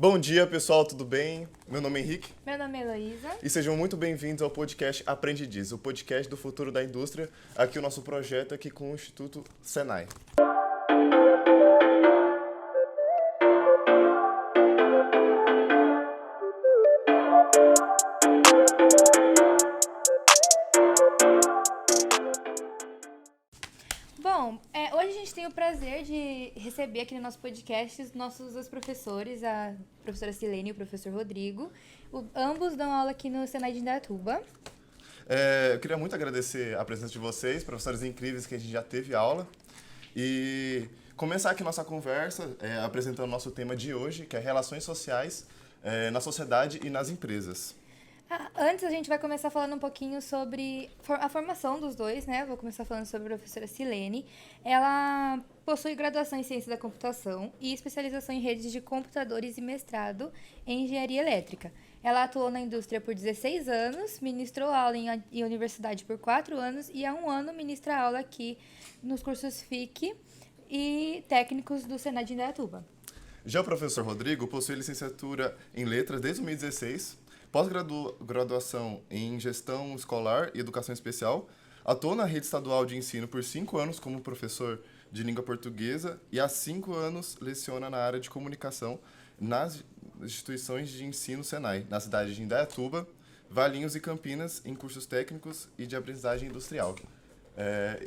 Bom dia, pessoal, tudo bem? Meu nome é Henrique Meu nome é Heloísa. e sejam muito bem-vindos ao podcast Aprende e Diz, o podcast do futuro da indústria, aqui o nosso projeto aqui com o Instituto Senai. Bom, hoje a gente tem o prazer de receber aqui no nosso podcast os nossos dois professores, a professora Silene e o professor Rodrigo. Ambos dão aula aqui no Senai de Indaiatuba. Eu queria muito agradecer a presença de vocês, professores incríveis que a gente já teve aula, e começar aqui nossa conversa apresentando o nosso tema de hoje, que é relações sociais na sociedade e nas empresas. Antes a gente vai começar falando um pouquinho sobre a formação dos dois, né? Vou começar falando sobre a professora Silene. Ela possui graduação em Ciência da Computação e especialização em redes de computadores e mestrado em Engenharia Elétrica. Ela atuou na indústria por 16 anos, ministrou aula em universidade por 4 anos e há 1 ano ministra aula aqui nos cursos FIC e técnicos do Senai de Indaiatuba. Já o professor Rodrigo possui licenciatura em Letras desde 2016, pós-graduação em Gestão Escolar e Educação Especial, atuou na rede estadual de ensino por 5 anos como professor de língua portuguesa e há 5 anos leciona na área de comunicação nas instituições de ensino Senai, na cidade de Indaiatuba, Valinhos e Campinas, em cursos técnicos e de aprendizagem industrial.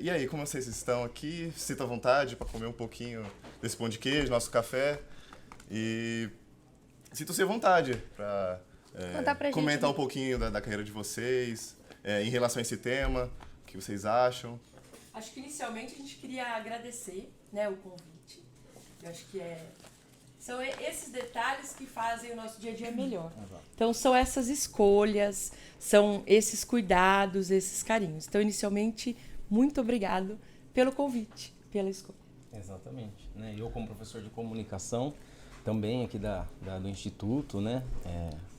E aí, como vocês estão aqui? Sinta à vontade para comer um pouquinho desse pão de queijo, nosso café. E sintam-se à vontade para comentar um pouquinho da carreira de vocês, em relação a esse tema, o que vocês acham. Acho que inicialmente a gente queria agradecer, né, o convite. Eu acho que são esses detalhes que fazem o nosso dia a dia melhor. Então são essas escolhas, são esses cuidados, esses carinhos. Então inicialmente, muito obrigado pelo convite, pela escolha. Exatamente. Né? Eu como professor de comunicação, também aqui do Instituto, né,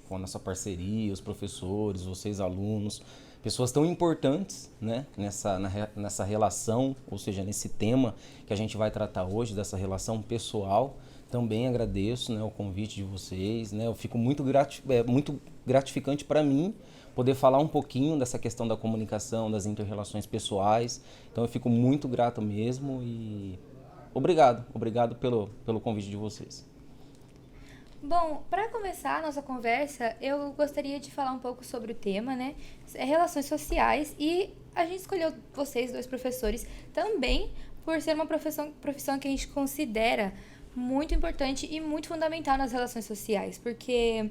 com a nossa parceria, os professores, vocês alunos, pessoas tão importantes, né, nessa relação, ou seja, nesse tema que a gente vai tratar hoje, dessa relação pessoal. Também agradeço, né, o convite de vocês, né, eu fico muito gratificante para mim poder falar um pouquinho dessa questão da comunicação, das inter-relações pessoais. Então eu fico muito grato mesmo e obrigado pelo convite de vocês. Bom, para começar a nossa conversa, eu gostaria de falar um pouco sobre o tema, né? Relações sociais, e a gente escolheu vocês, dois professores, também por ser uma profissão que a gente considera muito importante e muito fundamental nas relações sociais, porque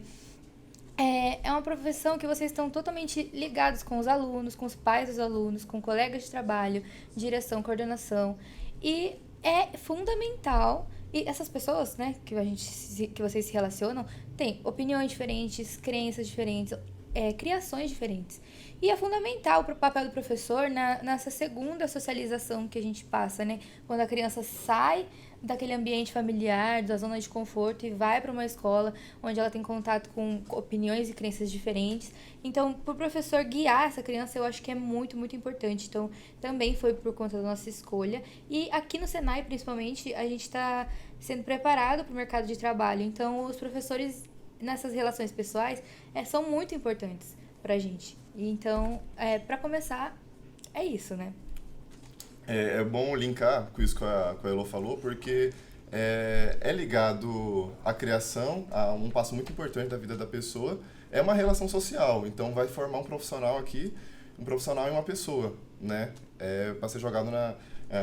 é uma profissão que vocês estão totalmente ligados com os alunos, com os pais dos alunos, com colegas de trabalho, direção, coordenação, e é fundamental. E essas pessoas, né, que vocês se relacionam, têm opiniões diferentes, crenças diferentes, criações diferentes. E é fundamental para o papel do professor nessa segunda socialização que a gente passa, né? Quando a criança sai daquele ambiente familiar, da zona de conforto, e vai para uma escola onde ela tem contato com opiniões e crenças diferentes. Então, para o professor guiar essa criança, eu acho que é muito, muito importante. Então, também foi por conta da nossa escolha. E aqui no Senai, principalmente, a gente está sendo preparado para o mercado de trabalho. Então, os professores nessas relações pessoais são muito importantes para a gente. Então, para começar, é isso, né? É bom linkar com isso que a Elo falou, porque é ligado à criação, a um passo muito importante da vida da pessoa, é uma relação social. Então, vai formar um profissional aqui, um profissional e uma pessoa, né? Para ser jogado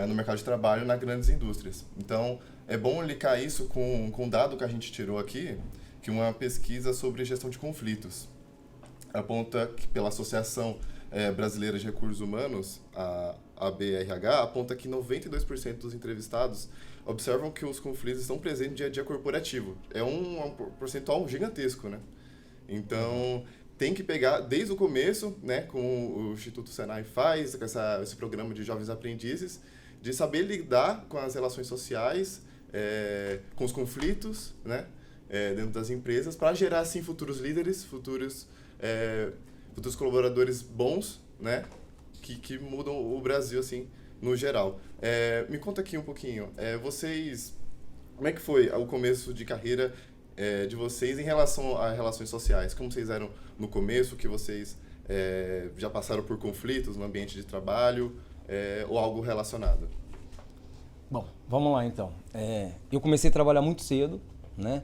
no mercado de trabalho, nas grandes indústrias. Então, é bom linkar isso com um dado que a gente tirou aqui, que uma pesquisa sobre gestão de conflitos aponta que, pela Associação Brasileira de Recursos Humanos, a ABRH, aponta que 92% dos entrevistados observam que os conflitos estão presentes no dia a dia corporativo. É um percentual gigantesco, né? Então, tem que pegar desde o começo, né, como o Instituto Senai faz, com esse programa de jovens aprendizes, de saber lidar com as relações sociais, com os conflitos, né, dentro das empresas, para gerar, assim, futuros líderes, futuros colaboradores bons, né, que mudam o Brasil, assim, no geral. Me conta aqui um pouquinho, vocês, como é que foi o começo de carreira de vocês em relação a relações sociais. Como vocês eram no começo, que vocês já passaram por conflitos no ambiente de trabalho ou algo relacionado? Bom, vamos lá então. Eu comecei a trabalhar muito cedo, né?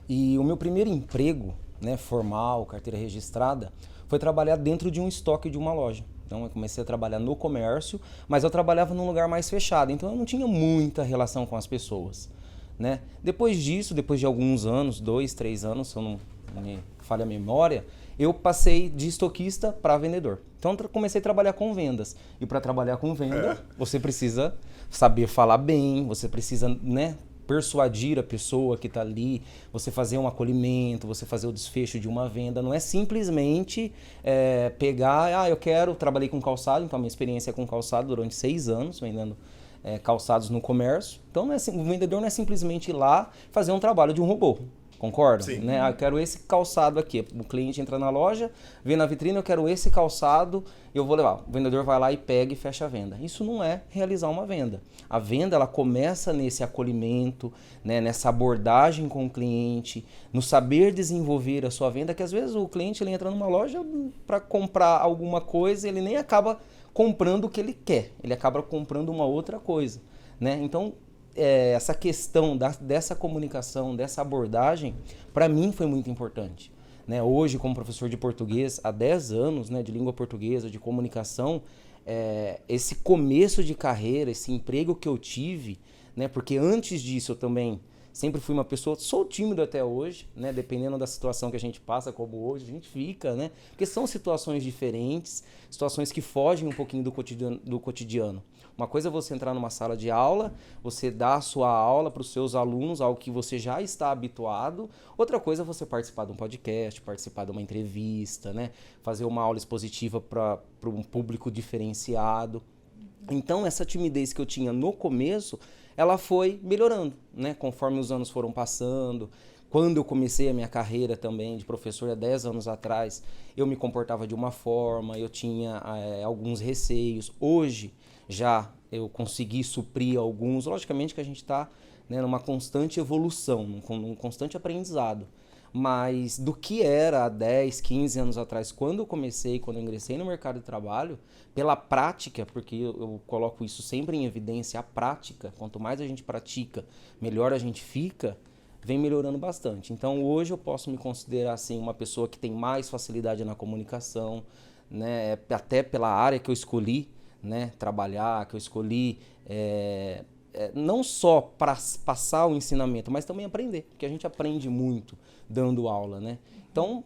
E o meu primeiro emprego, né, formal, carteira registrada, foi trabalhar dentro de um estoque de uma loja. Então eu comecei a trabalhar no comércio, mas eu trabalhava num lugar mais fechado, então eu não tinha muita relação com as pessoas, né? Depois disso, depois de alguns anos, 2, 3 anos, se eu não me falha a memória, eu passei de estoquista para vendedor. Então comecei a trabalhar com vendas. E para trabalhar com venda, você precisa saber falar bem, você precisa, né, persuadir a pessoa que está ali, você fazer um acolhimento, você fazer o desfecho de uma venda. Não é simplesmente pegar, trabalhei com calçado, então a minha experiência é com calçado durante 6 anos, vendendo calçados no comércio. Então o vendedor não é simplesmente ir lá fazer um trabalho de um robô. Concorda? Sim. Né? Eu quero esse calçado aqui. O cliente entra na loja, vê na vitrine, eu quero esse calçado, eu vou levar. O vendedor vai lá e pega e fecha a venda. Isso não é realizar uma venda. A venda, ela começa nesse acolhimento, né? Nessa abordagem com o cliente, no saber desenvolver a sua venda, que às vezes o cliente ele entra numa loja para comprar alguma coisa, ele nem acaba comprando o que ele quer, ele acaba comprando uma outra coisa, né? Então, essa questão dessa comunicação, dessa abordagem, para mim foi muito importante, né? Hoje, como professor de português, há 10 anos, né, de língua portuguesa, de comunicação, esse começo de carreira, esse emprego que eu tive, né, porque antes disso eu também sempre fui uma pessoa, sou tímido até hoje, né, dependendo da situação que a gente passa, como hoje, a gente fica, né, porque são situações diferentes, situações que fogem um pouquinho do cotidiano. Uma coisa é você entrar numa sala de aula, você dar a sua aula para os seus alunos, algo que você já está habituado. Outra coisa é você participar de um podcast, participar de uma entrevista, né? Fazer uma aula expositiva para um público diferenciado. Então, essa timidez que eu tinha no começo, ela foi melhorando, né? Conforme os anos foram passando. Quando eu comecei a minha carreira também de professor há 10 anos atrás, eu me comportava de uma forma, eu tinha alguns receios. Hoje, já eu consegui suprir alguns. Logicamente que a gente está, né, numa constante evolução, num constante aprendizado. Mas do que era há 10, 15 anos atrás, quando eu ingressei no mercado de trabalho, pela prática, porque eu coloco isso sempre em evidência, a prática, quanto mais a gente pratica, melhor a gente fica, vem melhorando bastante. Então hoje eu posso me considerar assim, uma pessoa que tem mais facilidade na comunicação, né, até pela área que eu escolhi, né, trabalhar, que eu escolhi não só para passar o ensinamento, mas também aprender, porque a gente aprende muito dando aula, né? Então,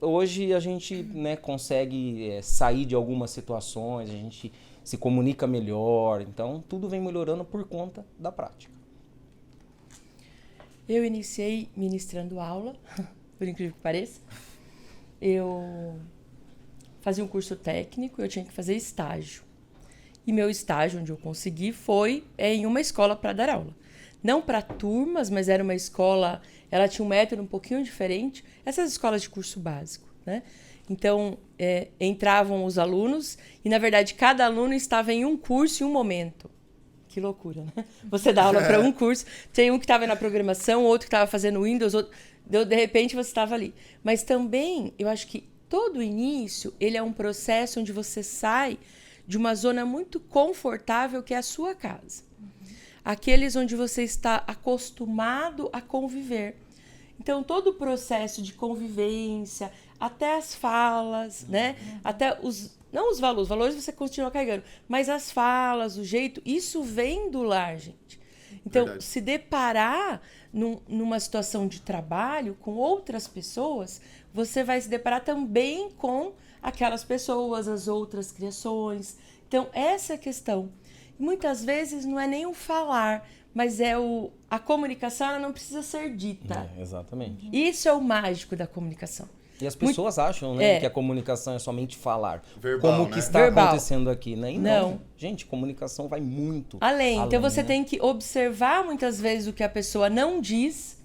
hoje a gente, né, consegue sair de algumas situações, a gente se comunica melhor, então tudo vem melhorando por conta da prática. Eu iniciei ministrando aula, por incrível que pareça. Eu fazia um curso técnico, eu tinha que fazer estágio. E meu estágio, onde eu consegui, foi em uma escola para dar aula. Não para turmas, mas era uma escola, ela tinha um método um pouquinho diferente. Essas escolas de curso básico, né? Então, entravam os alunos e, na verdade, cada aluno estava em um curso em um momento. Que loucura, né? Você dá aula para um curso, tem um que estava na programação, outro que estava fazendo Windows, outro, de repente você estava ali. Mas também, eu acho que todo início, ele é um processo onde você sai de uma zona muito confortável que é a sua casa. Aqueles onde você está acostumado a conviver. Então, todo o processo de convivência, até as falas, né? Até não os valores você continua carregando, mas as falas, o jeito, isso vem do lar, gente. Então, verdade, se deparar numa situação de trabalho com outras pessoas, você vai se deparar também com aquelas pessoas, as outras criações. Então, essa é a questão. Muitas vezes não é nem o falar, mas a comunicação, ela não precisa ser dita. Exatamente. Isso é o mágico da comunicação. E as pessoas acham, né, que a comunicação é somente falar. Verbal, como né? que está acontecendo aqui, né? E não. Gente, comunicação vai muito além. Então você, né, tem que observar muitas vezes o que a pessoa não diz,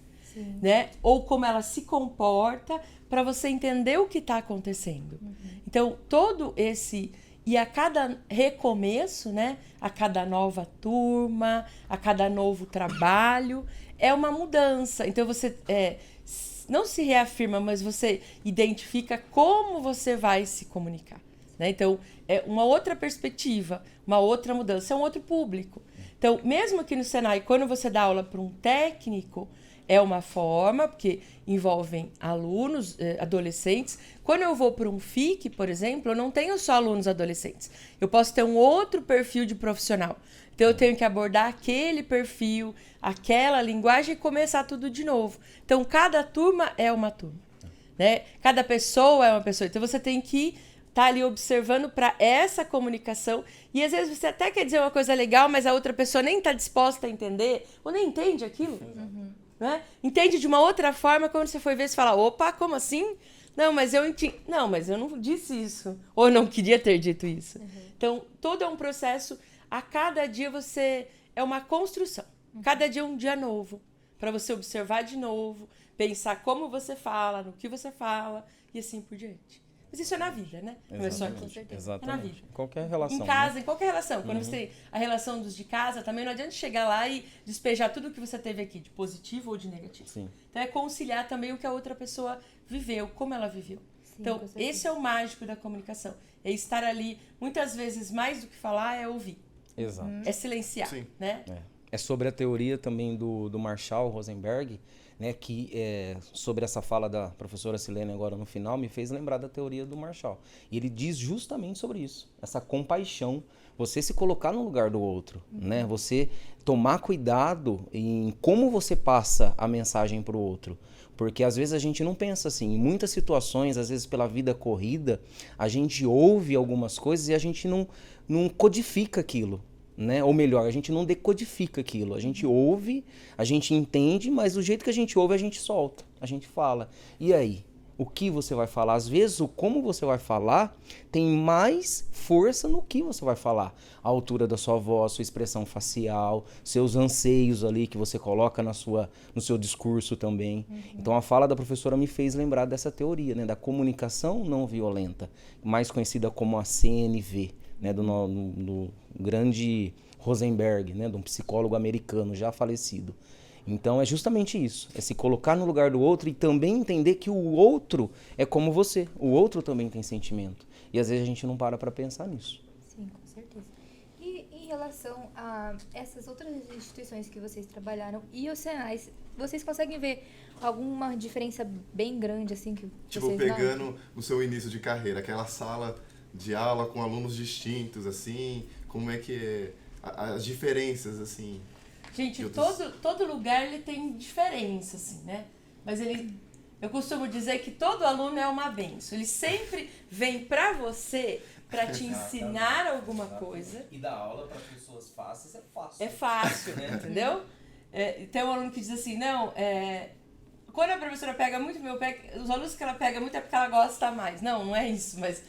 né? Ou como ela se comporta, para você entender o que está acontecendo. Então, todo esse... E a cada recomeço, né? A cada nova turma, a cada novo trabalho, é uma mudança. Então, você não se reafirma, mas você identifica como você vai se comunicar, né? Então, é uma outra perspectiva, uma outra mudança, é um outro público. Então, mesmo aqui no Senai, quando você dá aula para um técnico, é uma forma, porque envolvem alunos, adolescentes. Quando eu vou para um FIC, por exemplo, eu não tenho só alunos adolescentes. Eu posso ter um outro perfil de profissional. Então, eu tenho que abordar aquele perfil, aquela linguagem e começar tudo de novo. Então, cada turma é uma turma, né? Cada pessoa é uma pessoa. Então, você tem que estar ali observando para essa comunicação. E, às vezes, você até quer dizer uma coisa legal, mas a outra pessoa nem está disposta a entender ou nem entende aquilo. Né? Entende de uma outra forma, quando você for ver, você fala, opa, como assim? Não, mas eu entendi. Não, mas eu não disse isso. Ou não queria ter dito isso. Então, todo é um processo. A cada dia você... É uma construção. Cada dia é um dia novo. Para você observar de novo, pensar como você fala, no que você fala, e assim por diante. Mas isso é na vida, né? Não é só aqui. Exatamente. É na vida. Qualquer relação. Em casa, né? em qualquer relação. Quando você tem a relação dos de casa, também não adianta chegar lá e despejar tudo que você teve aqui, de positivo ou de negativo. Sim. Então é conciliar também o que a outra pessoa viveu, como ela viveu. Sim, Então, com certeza. esse é o mágico da comunicação. É estar ali, muitas vezes, mais do que falar, é ouvir. Exato. É silenciar, Sim. né? É sobre a teoria também do Marshall Rosenberg, né, que sobre essa fala da professora Silene agora no final, me fez lembrar da teoria do Marshall. E ele diz justamente sobre isso, essa compaixão, você se colocar no lugar do outro, né? Você tomar cuidado em como você passa a mensagem para o outro. Porque às vezes a gente não pensa assim, em muitas situações, às vezes pela vida corrida, a gente ouve algumas coisas e a gente não codifica aquilo. Né? Ou melhor, a gente não decodifica aquilo. A gente ouve, a gente entende, mas do jeito que a gente ouve, a gente solta, a gente fala. E aí? O que você vai falar? Às vezes, o como você vai falar tem mais força no que você vai falar. A altura da sua voz, sua expressão facial, seus anseios ali que você coloca no seu discurso também. Então, a fala da professora me fez lembrar dessa teoria, né? Da comunicação não violenta, mais conhecida como a CNV. Né, do grande Rosenberg, né, de um psicólogo americano já falecido. Então é justamente isso, é se colocar no lugar do outro e também entender que o outro é como você, o outro também tem sentimento. E às vezes a gente não para pensar nisso. Sim, com certeza. E em relação a essas outras instituições que vocês trabalharam e os Senais, vocês conseguem ver alguma diferença bem grande, assim, que Tipo, vocês pegando o seu início de carreira, aquela sala de aula com alunos distintos, assim, como é que é as diferenças, assim? Gente, outros... todo lugar ele tem diferença, assim, né? Mas eu costumo dizer que todo aluno é uma benção. Ele sempre vem pra você para te ensinar alguma coisa. E dar aula para pessoas fáceis é fácil. É fácil, né? Entendeu? Tem um aluno que diz assim, não, quando a professora pega muito meu pé, os alunos que ela pega muito é porque ela gosta mais. Não, não é isso, mas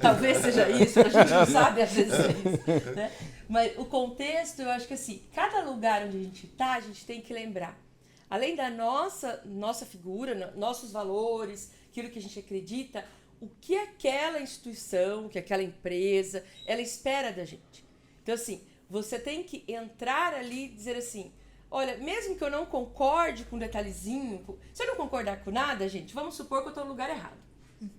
talvez seja isso, a gente não sabe às vezes é isso, né? Mas o contexto, eu acho que assim, cada lugar onde a gente tá, a gente tem que lembrar. Além da nossa figura, nossos valores, aquilo que a gente acredita, o que aquela instituição, que aquela empresa, ela espera da gente. Então assim, você tem que entrar ali e dizer assim, olha, mesmo que eu não concorde com um detalhezinho, se eu não concordar com nada, gente, vamos supor que eu estou no lugar errado.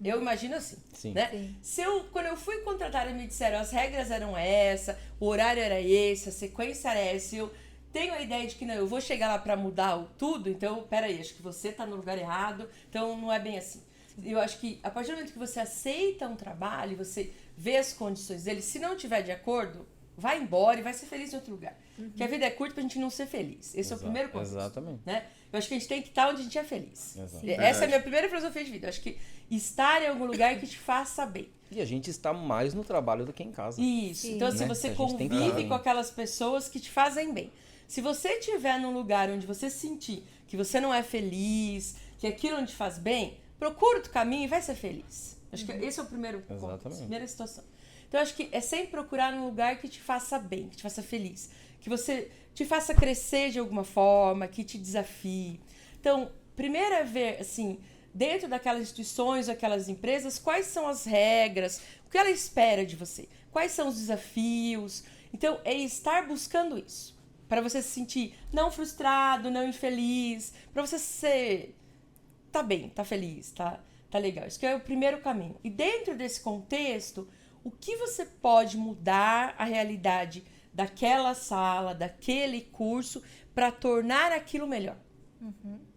Eu imagino assim, Sim. né? Sim. Quando eu fui contratada e me disseram as regras eram essa, o horário era esse, a sequência era essa, eu tenho a ideia de que não, eu vou chegar lá para mudar tudo, então, peraí, acho que você está no lugar errado, então não é bem assim. Eu acho que a partir do momento que você aceita um trabalho, você vê as condições dele, se não tiver de acordo, vai embora e vai ser feliz em outro lugar. Porque a vida é curta pra gente não ser feliz. Esse é o primeiro ponto. Exatamente. Né? Eu acho que a gente tem que estar onde a gente é feliz. Exato. Essa é a minha primeira filosofia de vida. Eu acho que estar em algum lugar que te faça bem. E a gente está mais no trabalho do que em casa. Isso. Sim. Então, se Né? você A gente tem que convive estar com aquelas pessoas que te fazem bem. Se você estiver num lugar onde você sentir que você não é feliz, que aquilo não te faz bem, procura outro caminho e vai ser feliz. Acho que esse é o primeiro ponto. Exatamente. Primeira situação. Então, eu acho que é sempre procurar num lugar que te faça bem, que te faça feliz. Que você te faça crescer de alguma forma, que te desafie. Então, primeiro é ver, assim, dentro daquelas instituições, aquelas empresas, quais são as regras, o que ela espera de você, quais são os desafios. Então, é estar buscando isso, para você se sentir não frustrado, não infeliz, para você ser tá bem, tá feliz, tá legal. Isso que é o primeiro caminho. E dentro desse contexto, o que você pode mudar a realidade daquela sala, daquele curso, para tornar aquilo melhor?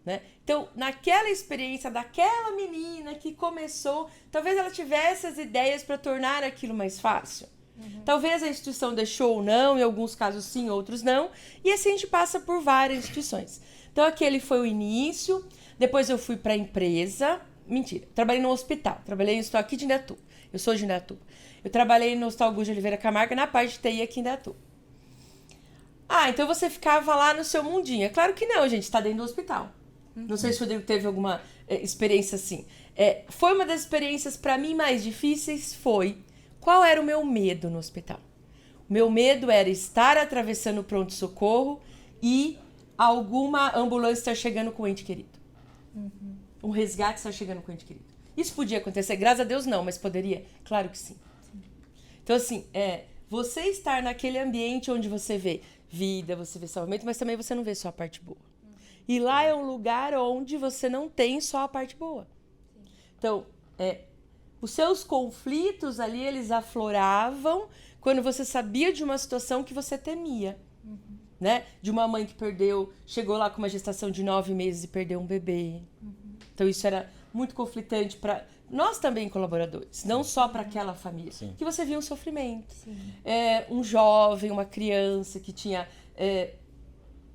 Né? Então, naquela experiência daquela menina que começou, talvez ela tivesse as ideias para tornar aquilo mais fácil. Talvez a instituição deixou ou não, em alguns casos sim, outros não. E assim a gente passa por várias instituições. Então, aquele foi o início. Depois eu fui para a empresa. Mentira, trabalhei no hospital. Trabalhei no hospital aqui de Indaiatuba. Eu sou de Indaiatuba. Eu trabalhei no Hospital Augusto de Oliveira Camargo na parte de TI aqui em Indaiatuba. Então você ficava lá no seu mundinho. É claro que não, gente, está dentro do hospital. Não sei se o Rodrigo teve alguma experiência assim. Foi uma das experiências, para mim, mais difíceis, qual era o meu medo no hospital? O meu medo era estar atravessando o pronto-socorro e alguma ambulância estar chegando com o ente querido. Um resgate estar chegando com o ente querido. Isso podia acontecer? Graças a Deus não, mas poderia? Claro que sim. Então, assim, você estar naquele ambiente onde você vê vida, você vê salvamento, mas também você não vê só a parte boa. E lá é um lugar onde você não tem só a parte boa. Então, os seus conflitos ali, eles afloravam quando você sabia de uma situação que você temia. Né? De uma mãe que chegou lá com uma gestação de 9 meses e perdeu um bebê. Então, isso era muito conflitante para nós também, colaboradores, não só para aquela família. Sim. Que você via um sofrimento. Um jovem, uma criança que tinha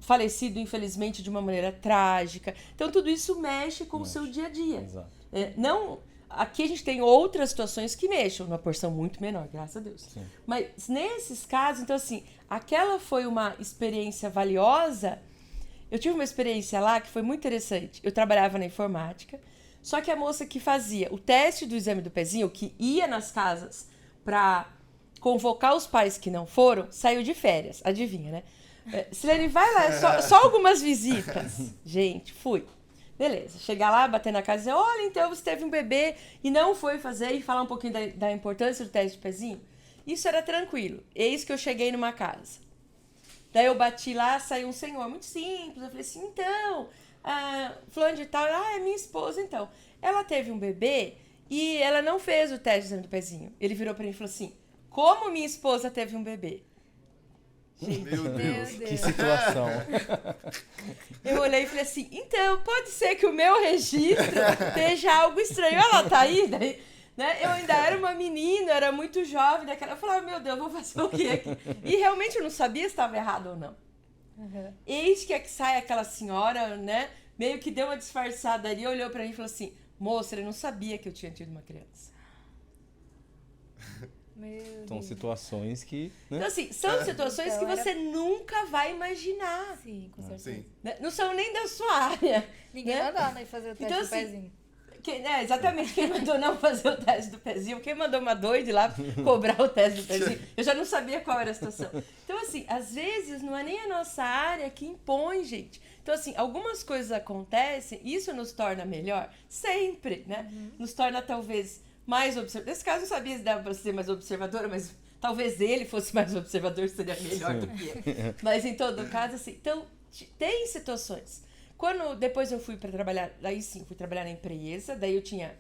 falecido, infelizmente, de uma maneira trágica. Então, tudo isso mexe com o seu dia a dia. Exato. Aqui a gente tem outras situações que mexem, numa porção muito menor, graças a Deus. Sim. Mas nesses casos, então assim, aquela foi uma experiência valiosa. Eu tive uma experiência lá que foi muito interessante. Eu trabalhava na informática, só que a moça que fazia o teste do exame do pezinho, que ia nas casas para convocar os pais que não foram, saiu de férias, adivinha, né? Silene, vai lá, só algumas visitas. Gente, fui. Beleza, chegar lá, bater na casa e dizer, olha, então você teve um bebê e não foi fazer, e falar um pouquinho da importância do teste de pezinho. Isso era tranquilo. Eis que eu cheguei numa casa. Daí eu bati lá, saiu um senhor, muito simples. Eu falei assim, então, fulano de tal, é minha esposa, então. Ela teve um bebê e ela não fez o teste do pezinho. Ele virou pra mim e falou assim, como minha esposa teve um bebê? Meu Deus. Que situação. Eu olhei e falei assim, então, pode ser que o meu registro esteja algo estranho. Ela tá aí, daí, né? Eu ainda era uma menina, era muito jovem, daquela. Eu falava, meu Deus, vou fazer o quê aqui? E realmente eu não sabia se estava errado ou não. Eis que sai aquela senhora, né? Meio que deu uma disfarçada ali, olhou pra mim e falou assim, moça, ele não sabia que eu tinha tido uma criança. São situações que... Né? Então, assim, são situações que você nunca vai imaginar. Sim, com certeza. Sim. Não são nem da sua área. Ninguém né? mandou né, fazer o teste Então, do assim, pezinho. Exatamente, quem mandou não fazer o teste do pezinho, quem mandou uma doida ir lá cobrar o teste do pezinho, eu já não sabia qual era a situação. Então, assim, às vezes não é nem a nossa área que impõe, gente. Então, assim, algumas coisas acontecem, isso nos torna melhor, sempre, né? Nos torna, talvez, mais observador. Nesse caso, eu sabia se dava para ser mais observadora, mas talvez ele fosse mais observador, seria melhor do que eu. Mas, em todo caso, assim, então, tem situações. Depois eu fui para trabalhar, aí sim, fui trabalhar na empresa, daí eu tinha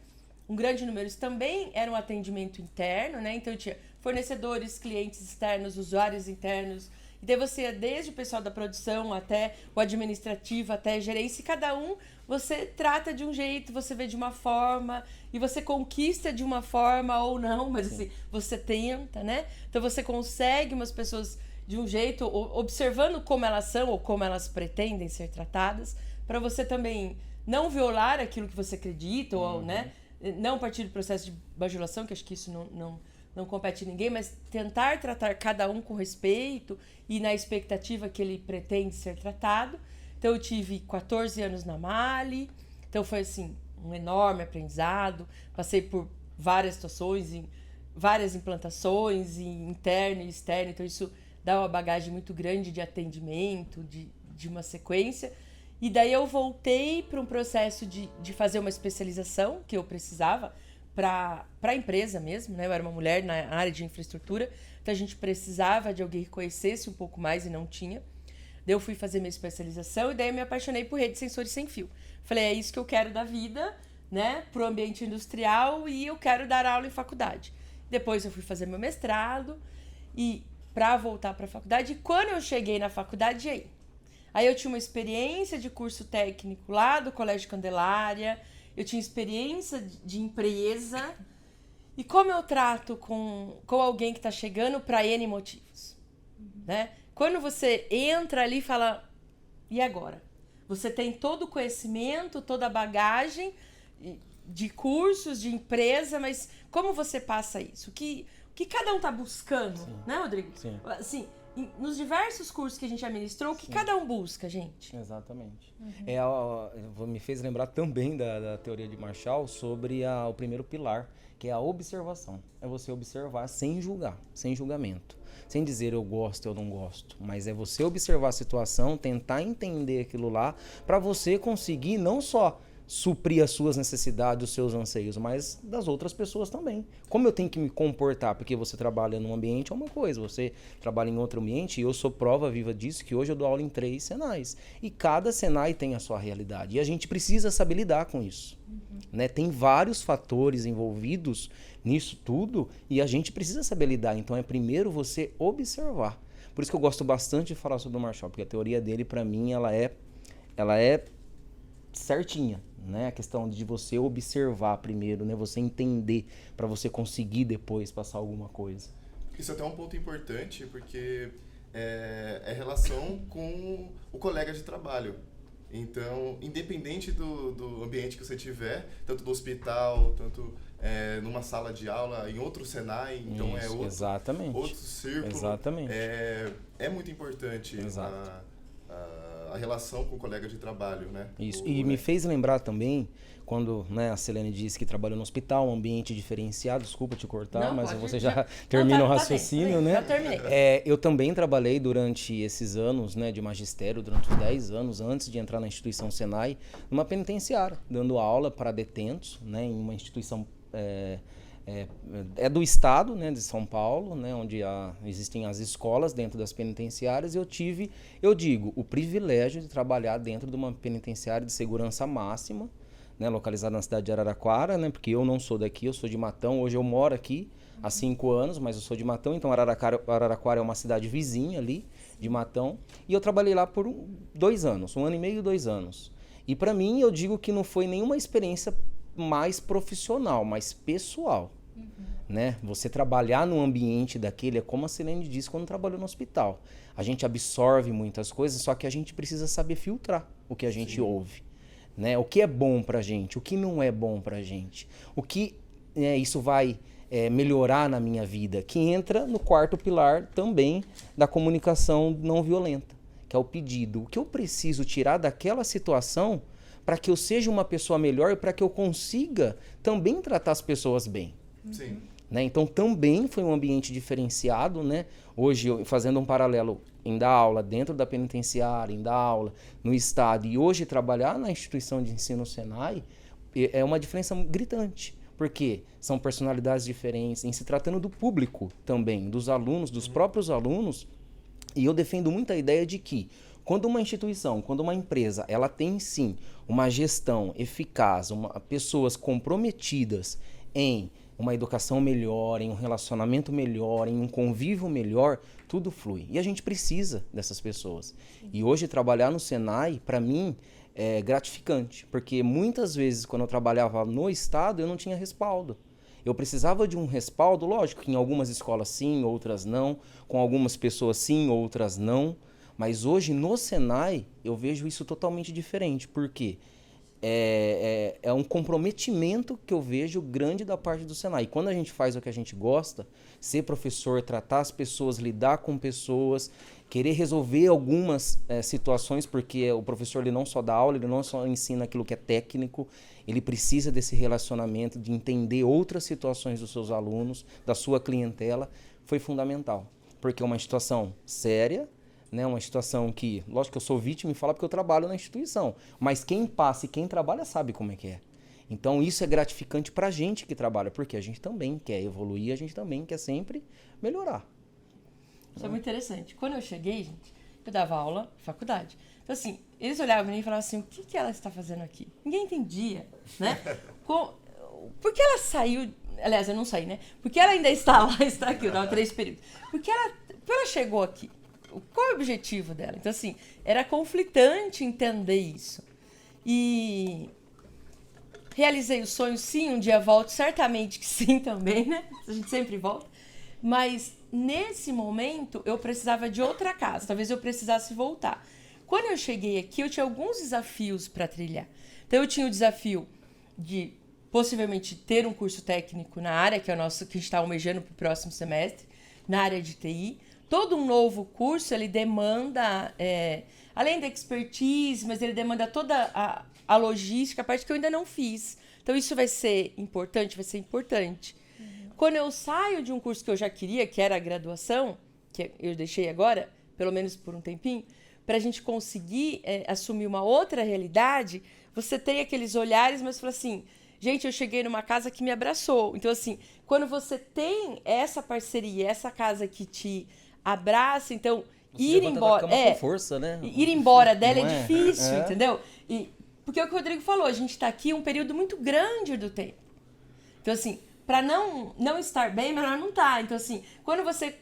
um grande número, isso também era um atendimento interno, né? Então eu tinha fornecedores, clientes externos, usuários internos, e daí você ia desde o pessoal da produção até o administrativo, até a gerência, e cada um você trata de um jeito, você vê de uma forma, e você conquista de uma forma ou não, mas assim, você tenta, né? Então você consegue umas pessoas de um jeito, observando como elas são ou como elas pretendem ser tratadas, para você também não violar aquilo que você acredita, ou, né, não partir do processo de bajulação, que acho que isso não compete a ninguém, mas tentar tratar cada um com respeito e na expectativa que ele pretende ser tratado. Então, eu tive 14 anos na Mali, então foi, assim, um enorme aprendizado, passei por várias situações, em várias implantações, interno e externo, então isso dá uma bagagem muito grande de atendimento, de uma sequência. E daí eu voltei para um processo de fazer uma especialização que eu precisava para a empresa mesmo, né? Eu era uma mulher na área de infraestrutura, então a gente precisava de alguém que conhecesse um pouco mais e não tinha. Daí eu fui fazer minha especialização e daí eu me apaixonei por rede de sensores sem fio. Falei, é isso que eu quero da vida, né, pro ambiente industrial e eu quero dar aula em faculdade. Depois eu fui fazer meu mestrado e para voltar para a faculdade, e quando eu cheguei na faculdade, aí eu tinha uma experiência de curso técnico lá do Colégio Candelária, eu tinha experiência de empresa, e como eu trato com alguém que está chegando para N motivos, né? Quando você entra ali e fala, e agora? Você tem todo o conhecimento, toda a bagagem de cursos, de empresa, mas como você passa isso? O que cada um está buscando, sim, né, Rodrigo? Sim. Assim, nos diversos cursos que a gente administrou, o que, sim, cada um busca, gente? Exatamente. Me fez lembrar também da teoria de Marshall sobre o primeiro pilar, que é a observação. É você observar sem julgar, sem julgamento. Sem dizer eu gosto, eu não gosto. Mas é você observar a situação, tentar entender aquilo lá, para você conseguir não só suprir as suas necessidades, os seus anseios, mas das outras pessoas também. Como eu tenho que me comportar? Porque você trabalha num ambiente é uma coisa, você trabalha em outro ambiente, e eu sou prova viva disso, que hoje eu dou aula em 3 Senais. E cada Senai tem a sua realidade. E a gente precisa saber lidar com isso. Né? Tem vários fatores envolvidos nisso tudo, e a gente precisa saber lidar. Então é primeiro você observar. Por isso que eu gosto bastante de falar sobre o Marshall, porque a teoria dele, para mim, ela é certinha, né? A questão de você observar primeiro, né? Você entender para você conseguir depois passar alguma coisa. Isso é até um ponto importante, porque é relação com o colega de trabalho. Então, independente do ambiente que você tiver, tanto do hospital, tanto numa sala de aula, em outro Senai, então isso, outro, exatamente, outro círculo. Exatamente. É muito importante a relação com o colega de trabalho, né? Isso. E me fez lembrar também, quando, né, a Selene disse que trabalhou no hospital, um ambiente diferenciado, desculpa te cortar, não, mas você já termina o raciocínio, né? Já terminei. Eu também trabalhei durante esses anos, né, de magistério, durante os 10 anos, antes de entrar na instituição Senai, numa penitenciária, dando aula para detentos, né, em uma instituição do estado, né, de São Paulo, né, onde existem as escolas dentro das penitenciárias, e eu digo, o privilégio de trabalhar dentro de uma penitenciária de segurança máxima, né, localizada na cidade de Araraquara, né, porque eu não sou daqui, eu sou de Matão, hoje eu moro aqui há 5 anos, mas eu sou de Matão, então Araraquara é uma cidade vizinha ali de Matão, e eu trabalhei lá por 2 anos, 1 ano e meio, 2 anos. E para mim, eu digo que não foi nenhuma experiência mais profissional, mais pessoal. Né? Você trabalhar num ambiente daquele é como a Selene disse quando trabalhou no hospital. A gente absorve muitas coisas, só que a gente precisa saber filtrar o que a gente Sim. ouve. Né? O que é bom pra gente, o que não é bom pra gente. O que isso vai melhorar na minha vida, que entra no 4º pilar também da comunicação não violenta, que é o pedido. O que eu preciso tirar daquela situação para que eu seja uma pessoa melhor e para que eu consiga também tratar as pessoas bem. Sim. Né? Então também foi um ambiente diferenciado, né? Hoje, fazendo um paralelo em dar aula dentro da penitenciária, em dar aula no estado, e hoje trabalhar na instituição de ensino Senai, é uma diferença gritante, porque são personalidades diferentes, em se tratando do público também, dos alunos, dos próprios alunos, e eu defendo muito a ideia de que quando uma instituição, quando uma empresa, ela tem sim uma gestão eficaz, pessoas comprometidas em uma educação melhor, em um relacionamento melhor, em um convívio melhor, tudo flui. E a gente precisa dessas pessoas. E hoje trabalhar no Senai, para mim, é gratificante, porque muitas vezes quando eu trabalhava no estado, eu não tinha respaldo. Eu precisava de um respaldo, lógico que em algumas escolas sim, outras não, com algumas pessoas sim, outras não, mas hoje no Senai eu vejo isso totalmente diferente, porque é um comprometimento que eu vejo grande da parte do Senai. E quando a gente faz o que a gente gosta, ser professor, tratar as pessoas, lidar com pessoas, querer resolver algumas situações, porque o professor ele não só dá aula, ele não só ensina aquilo que é técnico, ele precisa desse relacionamento, de entender outras situações dos seus alunos, da sua clientela, foi fundamental. Porque é uma situação séria, né, uma situação que, lógico que eu sou vítima e falo porque eu trabalho na instituição, mas quem passa e quem trabalha sabe como é que é. Então isso é gratificante pra gente que trabalha, porque a gente também quer evoluir, a gente também quer sempre melhorar. Isso é muito interessante. Quando eu cheguei, gente, eu dava aula na faculdade. Então, assim, eles olhavam pra mim e falavam assim, o que ela está fazendo aqui? Ninguém entendia, né? Por que ela saiu... Aliás, eu não saí, né? Porque ela ainda está lá, está aqui, eu dava 3 períodos. Por que ela chegou aqui? Qual é o objetivo dela? Então, assim, era conflitante entender isso. E realizei o sonho, sim, um dia volto, certamente que sim também, né? A gente sempre volta. Mas, nesse momento, eu precisava de outra casa. Talvez eu precisasse voltar. Quando eu cheguei aqui, eu tinha alguns desafios para trilhar. Então, eu tinha o desafio de possivelmente ter um curso técnico na área, que é o nosso, que a gente está almejando para o próximo semestre, na área de TI. Todo um novo curso, ele demanda, além da expertise, mas ele demanda toda a logística, a parte que eu ainda não fiz. Então, isso vai ser importante, vai ser importante. Quando eu saio de um curso que eu já queria, que era a graduação, que eu deixei agora, pelo menos por um tempinho, para a gente conseguir assumir uma outra realidade, você tem aqueles olhares, mas fala assim, gente, eu cheguei numa casa que me abraçou. Então, assim, quando você tem essa parceria, essa casa que te abraça, então, você ir embora... com força, né? Ir embora dela é difícil, entendeu? Porque é o que o Rodrigo falou, a gente está aqui um período muito grande do tempo. Então, assim, para não estar bem, melhor não estar. Então, assim, quando você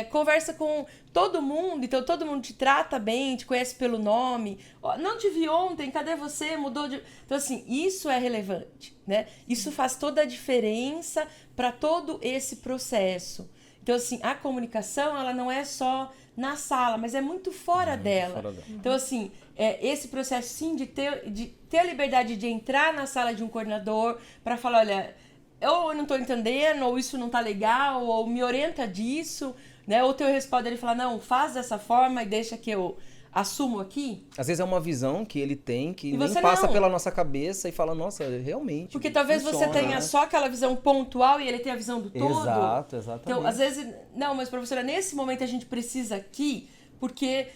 conversa com todo mundo, então todo mundo te trata bem, te conhece pelo nome, não te vi ontem, cadê você? Mudou de... Então, assim, isso é relevante, né? Isso faz toda a diferença para todo esse processo. Então, assim, a comunicação, ela não é só na sala, mas é muito fora dela. Então, assim, esse processo, sim, de ter a liberdade de entrar na sala de um coordenador para falar, olha, eu não estou entendendo, ou isso não está legal, ou me orienta disso, né? Ou ter o respaldo dele falar, não, faz dessa forma e deixa que eu assumo aqui. Às vezes é uma visão que ele tem que E nem você passa não. pela nossa cabeça e fala, nossa, realmente. Porque talvez você tenha só aquela visão pontual e ele tenha a visão do todo. Exato, exatamente. Então, às vezes, não, mas professora, nesse momento a gente precisa aqui, porque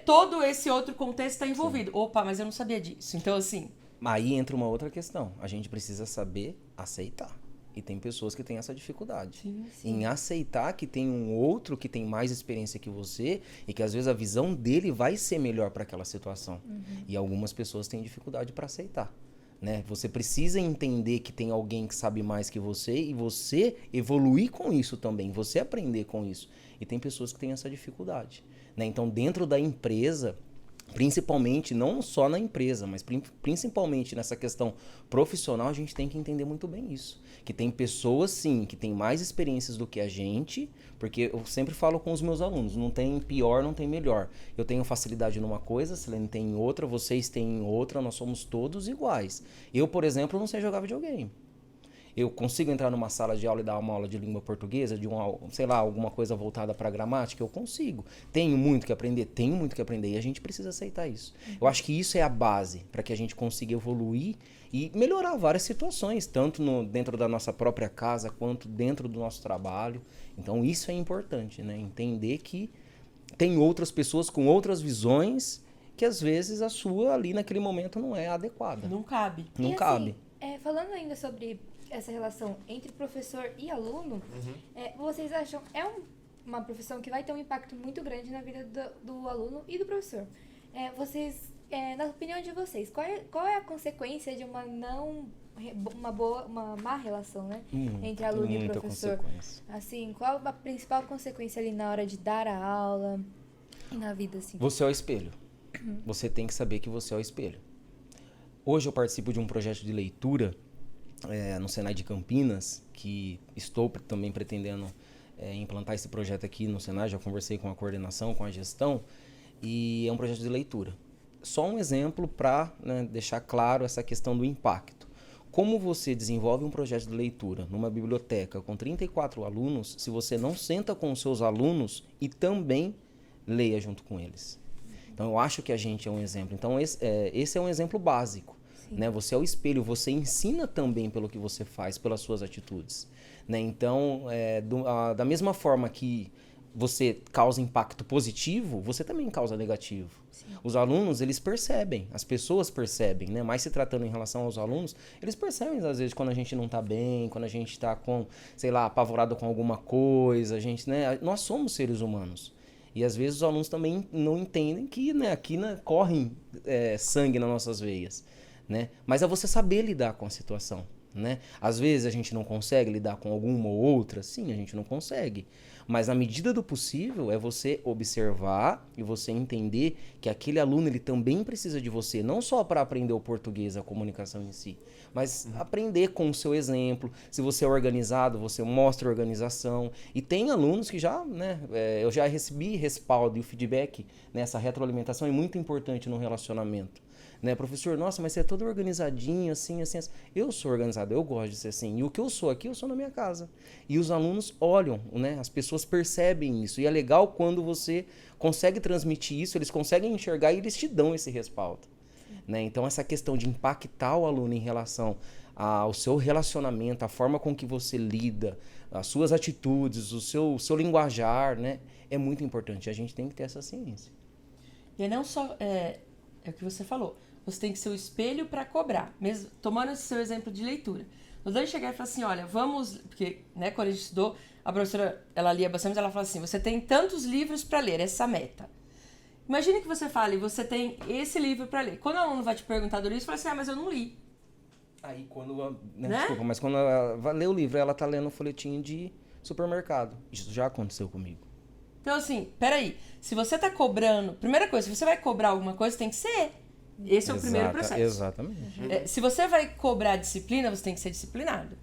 todo esse outro contexto está envolvido. Sim. Opa, mas eu não sabia disso. Então, assim... Aí entra uma outra questão. A gente precisa saber aceitar. E tem pessoas que têm essa dificuldade. Sim. Em aceitar que tem um outro que tem mais experiência que você e que às vezes a visão dele vai ser melhor para aquela situação. E algumas pessoas têm dificuldade para aceitar. Né? Você precisa entender que tem alguém que sabe mais que você e você evoluir com isso também, você aprender com isso. E tem pessoas que têm essa dificuldade. Né? Então, dentro da empresa, principalmente, não só na empresa, mas principalmente nessa questão profissional, a gente tem que entender muito bem isso. Que tem pessoas, sim, que têm mais experiências do que a gente, porque eu sempre falo com os meus alunos, não tem pior, não tem melhor. Eu tenho facilidade numa coisa, a Silene tem em outra, vocês têm em outra, nós somos todos iguais. Eu, por exemplo, não sei jogar videogame. Eu consigo entrar numa sala de aula e dar uma aula de língua portuguesa, de alguma coisa voltada para gramática? Eu consigo. Tenho muito que aprender? Tenho muito que aprender. E a gente precisa aceitar isso. Eu acho que isso é a base para que a gente consiga evoluir e melhorar várias situações, tanto dentro da nossa própria casa, quanto dentro do nosso trabalho. Então, isso é importante, né? Entender que tem outras pessoas com outras visões que, às vezes, a sua ali naquele momento não é adequada. Não cabe. Não e cabe. Assim, falando ainda sobre essa relação entre professor e aluno, vocês acham uma profissão que vai ter um impacto muito grande na vida do aluno e do professor? Na opinião de vocês, qual é a consequência de uma má relação, né, entre aluno e professor? Assim, qual a principal consequência ali na hora de dar a aula e na vida, assim? Você é o espelho. Você tem que saber que você é o espelho. Hoje eu participo de um projeto de leitura no Senai de Campinas, que estou também pretendendo implantar esse projeto aqui no Senai, já conversei com a coordenação, com a gestão, e é um projeto de leitura. Só um exemplo para deixar claro essa questão do impacto. Como você desenvolve um projeto de leitura numa biblioteca com 34 alunos, se você não senta com os seus alunos e também leia junto com eles? Então, eu acho que a gente é um exemplo. Então, esse é um exemplo básico. Né? Você é o espelho, você ensina também pelo que você faz, pelas suas atitudes. Né? Então, da mesma forma que você causa impacto positivo, você também causa negativo. Sim. Os alunos, eles percebem, as pessoas percebem, né? Mas se tratando em relação aos alunos, eles percebem às vezes quando a gente não está bem, quando a gente está apavorado com alguma coisa, nós somos seres humanos. E às vezes os alunos também não entendem que, né, aqui, né, corre sangue nas nossas veias, né? Mas é você saber lidar com a situação, né? Às vezes a gente não consegue lidar com alguma ou outra, sim, a gente não consegue. Mas na medida do possível é você observar e você entender que aquele aluno ele também precisa de você, não só para aprender o português, a comunicação em si, mas aprender com o seu exemplo. Se você é organizado, você mostra organização. E tem alunos que já, né, eu já recebi respaldo e o feedback, né, essa retroalimentação é muito importante no relacionamento. Né, professor, nossa, mas você é todo organizadinho, assim, assim, assim. Eu sou organizado, eu gosto de ser assim. E o que eu sou aqui, eu sou na minha casa. E os alunos olham, né? As pessoas percebem isso. E é legal quando você consegue transmitir isso, eles conseguem enxergar e eles te dão esse respaldo. Né? Então, essa questão de impactar o aluno em relação ao seu relacionamento, a forma com que você lida, as suas atitudes, o seu linguajar, né? É muito importante. A gente tem que ter essa ciência. E não só... É o que você falou. Você tem que ser o espelho para cobrar. Mesmo tomando esse seu exemplo de leitura. Nós vamos chegar e falar assim, olha, vamos... Porque, né, quando a gente estudou, a professora, ela lia bastante, mas ela fala assim, você tem tantos livros para ler, essa meta. Imagine que você fale, você tem esse livro para ler. Quando o aluno vai te perguntar do livro, você fala assim, mas eu não li. Aí quando... Né? Desculpa, mas quando ela vai ler o livro, ela tá lendo um folhetim de supermercado. Isso já aconteceu comigo. Então, assim, peraí. Se você tá cobrando... Primeira coisa, se você vai cobrar alguma coisa, tem que ser. Esse é o primeiro processo. Exatamente. Se você vai cobrar disciplina, você tem que ser disciplinado.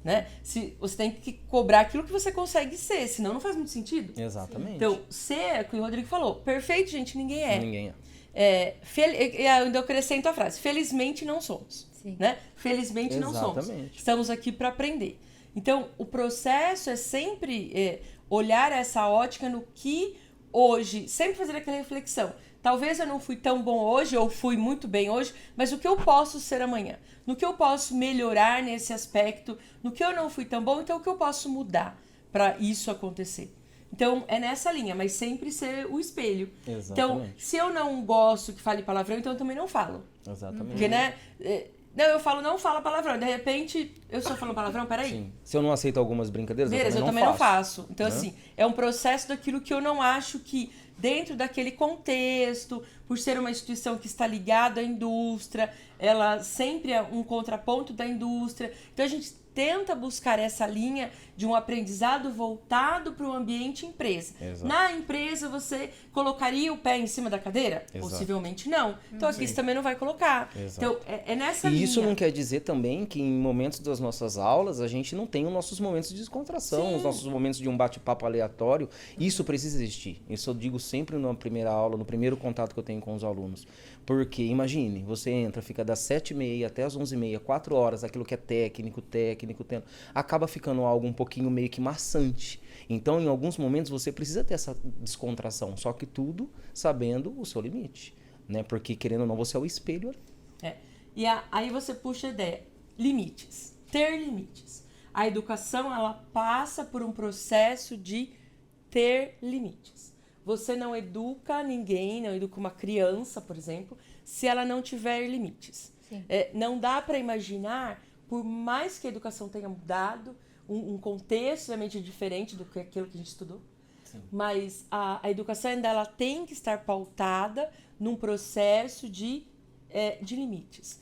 Né? Você tem que cobrar aquilo que você consegue ser, senão não faz muito sentido. Exatamente. Então, ser, é o que o Rodrigo falou, perfeito, gente, ninguém é. Ninguém Eu ainda acrescento a frase, felizmente não somos. Sim. Né? Felizmente não somos. Estamos aqui para aprender. Então, o processo é sempre olhar essa ótica no que hoje, sempre fazer aquela reflexão. Talvez eu não fui tão bom hoje, ou fui muito bem hoje, mas o que eu posso ser amanhã? No que eu posso melhorar nesse aspecto? No que eu não fui tão bom, então o que eu posso mudar para isso acontecer? Então, é nessa linha, mas sempre ser o espelho. Exatamente. Então, se eu não gosto que fale palavrão, então eu também não falo. Exatamente. Porque, né? Não, eu falo, não fala palavrão. De repente, eu só falo palavrão, peraí. Sim. Se eu não aceito algumas brincadeiras, eu também não faço. Então, assim, é um processo daquilo que eu não acho que, dentro daquele contexto, por ser uma instituição que está ligada à indústria, ela sempre é um contraponto da indústria. Então, a gente tenta buscar essa linha de um aprendizado voltado para o ambiente empresa. Exato. Na empresa, você colocaria o pé em cima da cadeira? Exato. Possivelmente não. Então, aqui você também não vai colocar. Exato. Então, é nessa linha. E isso não quer dizer também que em momentos das nossas aulas a gente não tem os nossos momentos de descontração, Sim. os nossos momentos de um bate-papo aleatório. Isso precisa existir. Isso eu digo sempre na primeira aula, no primeiro contato que eu tenho com os alunos. Porque, imagine, você entra, fica das 7h30 até as 11h30, 4 horas, aquilo que é técnico, acaba ficando algo um pouquinho meio que maçante. Então, em alguns momentos, você precisa ter essa descontração, só que tudo sabendo o seu limite, né? Porque, querendo ou não, você é o espelho. E aí você puxa a ideia, limites, ter limites. A educação, ela passa por um processo de ter limites. Você não educa ninguém, não educa uma criança, por exemplo, se ela não tiver limites. Não dá para imaginar, por mais que a educação tenha mudado, um contexto realmente diferente do que aquilo que a gente estudou, sim, mas a educação ainda ela tem que estar pautada num processo de limites.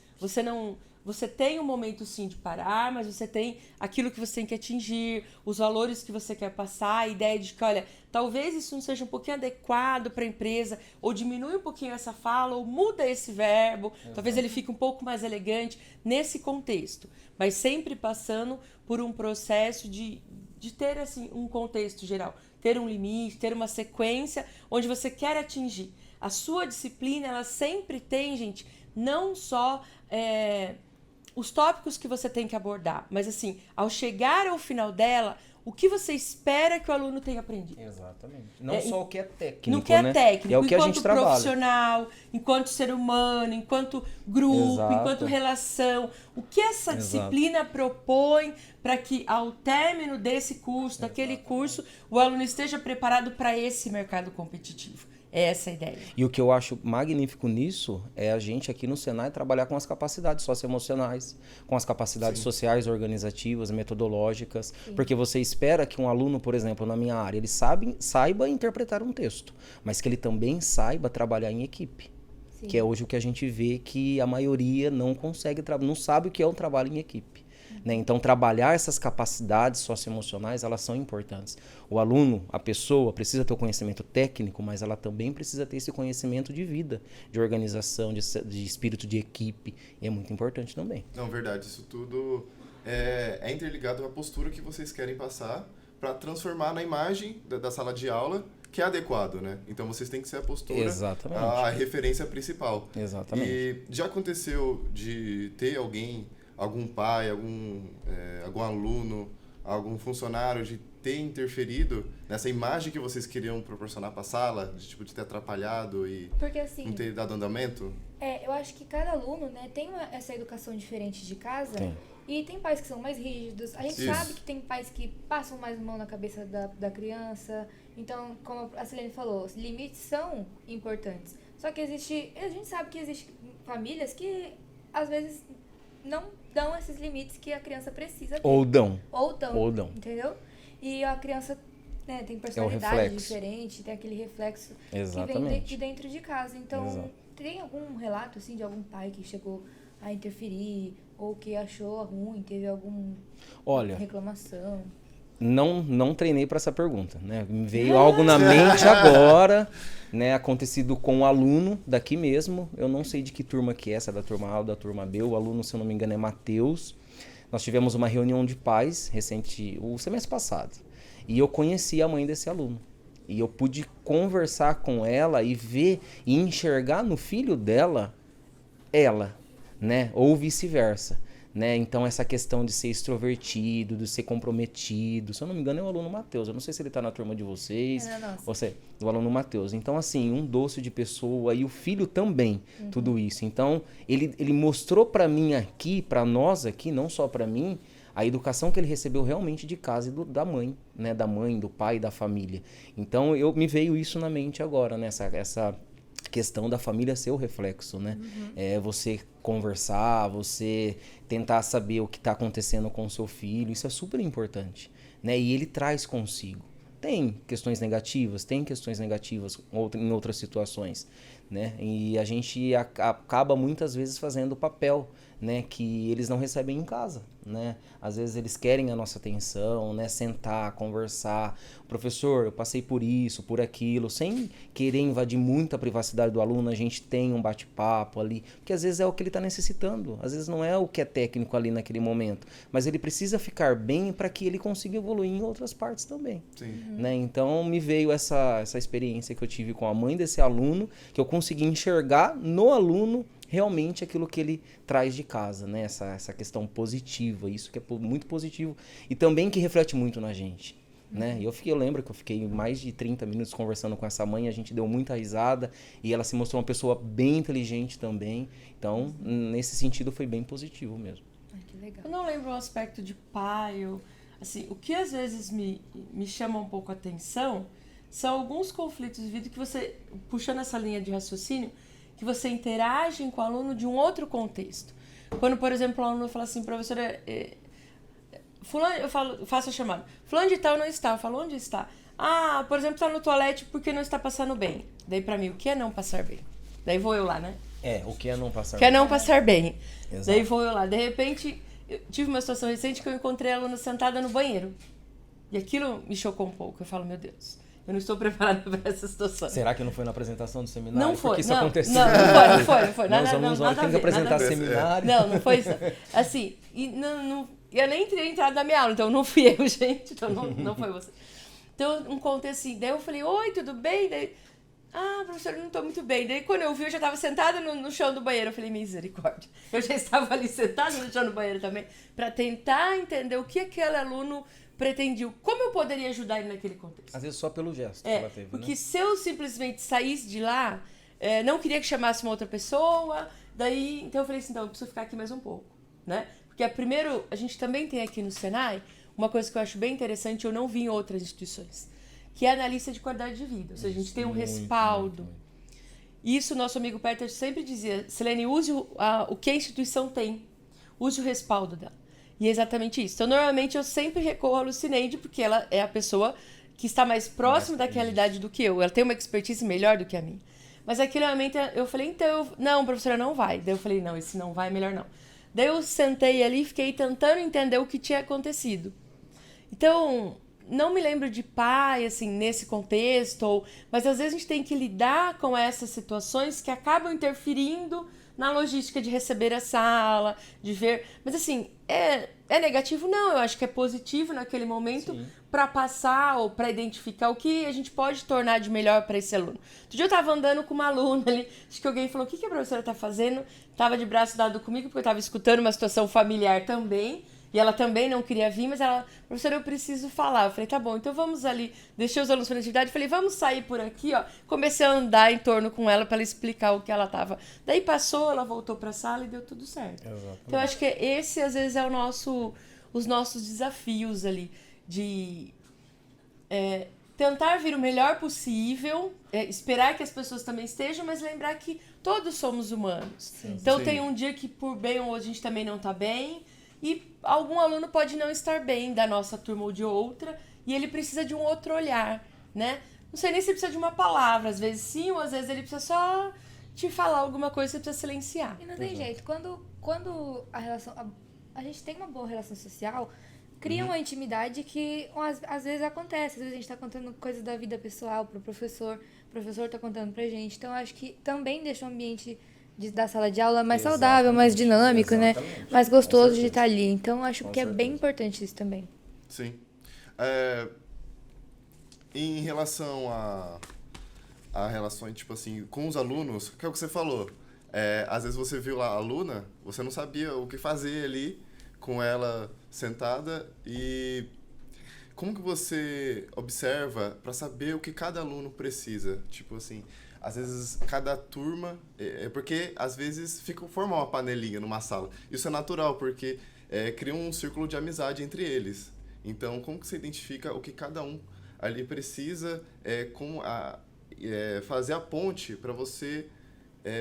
Você tem um momento sim de parar, mas você tem aquilo que você tem que atingir, os valores que você quer passar, a ideia de que, olha, talvez isso não seja um pouquinho adequado para a empresa, ou diminui um pouquinho essa fala, ou muda esse verbo, talvez ele fique um pouco mais elegante nesse contexto, mas sempre passando por um processo de ter assim, um contexto geral, ter um limite, ter uma sequência onde você quer atingir. A sua disciplina, ela sempre tem, gente, não só os tópicos que você tem que abordar, mas assim, ao chegar ao final dela, o que você espera que o aluno tenha aprendido. Exatamente. Não só o que é técnico, não que é técnico, é o que a gente trabalha. Enquanto profissional, enquanto ser humano, enquanto grupo, exato, enquanto relação. O que essa disciplina propõe para que ao término desse curso, daquele curso, o aluno esteja preparado para esse mercado competitivo. É essa a ideia. E o que eu acho magnífico nisso é a gente aqui no Senai trabalhar com as capacidades socioemocionais, com as capacidades sociais, organizativas, metodológicas, porque você espera que um aluno, por exemplo, na minha área, ele saiba interpretar um texto, mas que ele também saiba trabalhar em equipe. Sim. Que é hoje o que a gente vê que a maioria não consegue, não sabe o que é um trabalho em equipe. Né? Então, trabalhar essas capacidades socioemocionais, elas são importantes. O aluno, a pessoa, precisa ter o conhecimento técnico, mas ela também precisa ter esse conhecimento de vida, de organização, de espírito de equipe. E é muito importante também. Não, verdade. Isso tudo é interligado à postura que vocês querem passar para transformar na imagem da sala de aula que é adequado, né? Então, vocês têm que ser a postura, Exatamente. a referência principal. Exatamente. E já aconteceu de ter algum pai, algum aluno, algum funcionário de ter interferido nessa imagem que vocês queriam proporcionar para a sala, de ter atrapalhado e Porque, assim, não ter dado andamento? eu acho que cada aluno, né, tem essa educação diferente de casa. Tem. E tem pais que são mais rígidos. A gente Isso. sabe que tem pais que passam mais mão na cabeça da criança. Então, como a Silene falou, os limites são importantes. Só que a gente sabe que existem famílias que, às vezes, não dão esses limites que a criança precisa ter. Ou dão. Ou dão. Ou Entendeu? E a criança, né, tem É o personalidade reflexo. diferente, tem aquele reflexo que vem Exatamente. de dentro de casa. Então, Exato. tem algum relato, assim, de algum pai que chegou a interferir ou que achou ruim, teve alguma Olha, reclamação? não treinei para essa pergunta, né? Me veio algo na mente agora, né? Acontecido com um aluno daqui mesmo. Eu não sei de que turma que é, se é da turma A ou da turma B. O aluno, se eu não me engano, é Matheus. Nós tivemos uma reunião de pais o semestre passado. E eu conheci a mãe desse aluno. E eu pude conversar com ela e ver e enxergar no filho dela ela, né? Ou vice-versa. Né? Então, essa questão de ser extrovertido, de ser comprometido. Se eu não me engano, é o aluno Matheus. Eu não sei se ele está na turma de vocês. É, nossa. Ou seja, o aluno Matheus. Então, assim, um doce de pessoa e o filho também, tudo isso. Então, ele mostrou para mim aqui, para nós aqui, não só para mim, a educação que ele recebeu realmente de casa e da mãe, né? Da mãe, do pai, da família. Então, me veio isso na mente agora, né? Essa questão da família ser o reflexo, né? É você conversar, você tentar saber o que está acontecendo com o seu filho, isso é super importante, né? E ele traz consigo. Tem questões negativas em outras situações, né? E a gente acaba muitas vezes fazendo o papel, né, que eles não recebem em casa, né? Às vezes eles querem a nossa atenção, né, sentar, conversar. Professor, eu passei por isso, por aquilo, sem querer invadir muito a privacidade do aluno, a gente tem um bate-papo ali, porque às vezes é o que ele está necessitando, às vezes não é o que é técnico ali naquele momento, mas ele precisa ficar bem para que ele consiga evoluir em outras partes também. Sim. Né? Então me veio essa experiência que eu tive com a mãe desse aluno, que eu consegui enxergar no aluno realmente aquilo que ele traz de casa, né? Essa questão positiva, isso que é muito positivo e também que reflete muito na gente, né? Eu lembro que eu fiquei mais de 30 minutos conversando com essa mãe, a gente deu muita risada e ela se mostrou uma pessoa bem inteligente também, então nesse sentido foi bem positivo mesmo. Ai, que legal. Eu não lembro o aspecto de pai, assim, o que às vezes me chama um pouco a atenção são alguns conflitos de vida que você, puxando essa linha de raciocínio, que você interage com o aluno de um outro contexto. Quando, por exemplo, o aluno fala assim, professora, fulano, eu faço a chamada, fulano de tal não está, eu falo, onde está? Ah, por exemplo, está no toalete porque não está passando bem. Daí pra mim, o que é não passar bem? Daí vou eu lá, né? O que é não passar O que é não passar bem. Exato. Daí vou eu lá. De repente, eu tive uma situação recente que eu encontrei a aluna sentada no banheiro. E aquilo me chocou um pouco. Eu falo, meu Deus, eu não estou preparada para essa situação. Será que não foi na apresentação do seminário? Não foi. Porque isso não, aconteceu. não foi. Não, os alunos nada têm que apresentar nada a ver. seminário. Não foi isso. Assim, e eu nem teria entrado na minha aula, então não fui eu, gente. Então não foi você. Então, um contexto assim. Daí eu falei, oi, tudo bem? Daí, professor, eu não estou muito bem. Daí quando eu vi, eu já estava sentada no chão do banheiro. Eu falei, misericórdia. Eu já estava ali sentada no chão do banheiro também, para tentar entender o que aquele aluno pretendiu. Como eu poderia ajudar ele naquele contexto? Às vezes só pelo gesto que ela teve, Porque né? se eu simplesmente saísse de lá, não queria que chamasse uma outra pessoa, daí, então eu falei assim, não, eu preciso ficar aqui mais um pouco, né? Porque primeiro, a gente também tem aqui no Senai uma coisa que eu acho bem interessante, eu não vi em outras instituições, que é analista de qualidade de vida. Ou seja, a gente tem um respaldo. Isso, nosso amigo Peter sempre dizia, Silene, use o que a instituição tem. Use o respaldo dela. E é exatamente isso. Então, normalmente, eu sempre recorro à Lucineide, porque ela é a pessoa que está mais próxima da realidade do que eu. Ela tem uma expertise melhor do que a minha. Mas aquele momento, eu falei, então, não, professora, não vai. Daí eu falei, não, esse não vai, melhor não. Daí eu sentei ali e fiquei tentando entender o que tinha acontecido. Então, não me lembro de pai, assim, nesse contexto, mas às vezes a gente tem que lidar com essas situações que acabam interferindo na logística de receber a sala, de ver... Mas, assim, é negativo? Não, eu acho que é positivo naquele momento para passar ou para identificar o que a gente pode tornar de melhor para esse aluno. Outro dia eu estava andando com uma aluna ali, acho que alguém falou, o que a professora está fazendo? Estava de braço dado comigo, porque eu estava escutando uma situação familiar também, e ela também não queria vir, mas ela, professora, eu preciso falar. Eu falei, tá bom, então vamos ali. Deixei os alunos fazendo atividade, falei, vamos sair por aqui, ó. Comecei a andar em torno com ela para ela explicar o que ela tava. Daí passou, ela voltou para a sala e deu tudo certo. Exatamente. Então eu acho que esse, às vezes, é os nossos desafios ali, de tentar vir o melhor possível, esperar que as pessoas também estejam, mas lembrar que todos somos humanos. Sim. Então tem um dia que por bem ou outro a gente também não tá bem, e algum aluno pode não estar bem da nossa turma ou de outra, e ele precisa de um outro olhar, né? Não sei nem se precisa de uma palavra, às vezes sim, ou às vezes ele precisa só te falar alguma coisa que você precisa silenciar. E não tem jeito, quando a gente tem uma boa relação social, cria uma intimidade que às vezes acontece, às vezes a gente tá contando coisas da vida pessoal pro professor, o professor tá contando pra gente, então acho que também deixa o ambiente da sala de aula mais saudável, mais dinâmico, né? Mais gostoso de estar ali. Então, acho que é bem importante isso também. Sim. Em relação a relações, tipo assim, com os alunos, que é o que você falou. Às vezes você viu lá a aluna, você não sabia o que fazer ali com ela sentada, e como que você observa para saber o que cada aluno precisa? Tipo assim, às vezes cada turma, porque às vezes forma uma panelinha numa sala. Isso é natural, porque cria um círculo de amizade entre eles. Então, como que você identifica o que cada um ali precisa fazer a ponte para você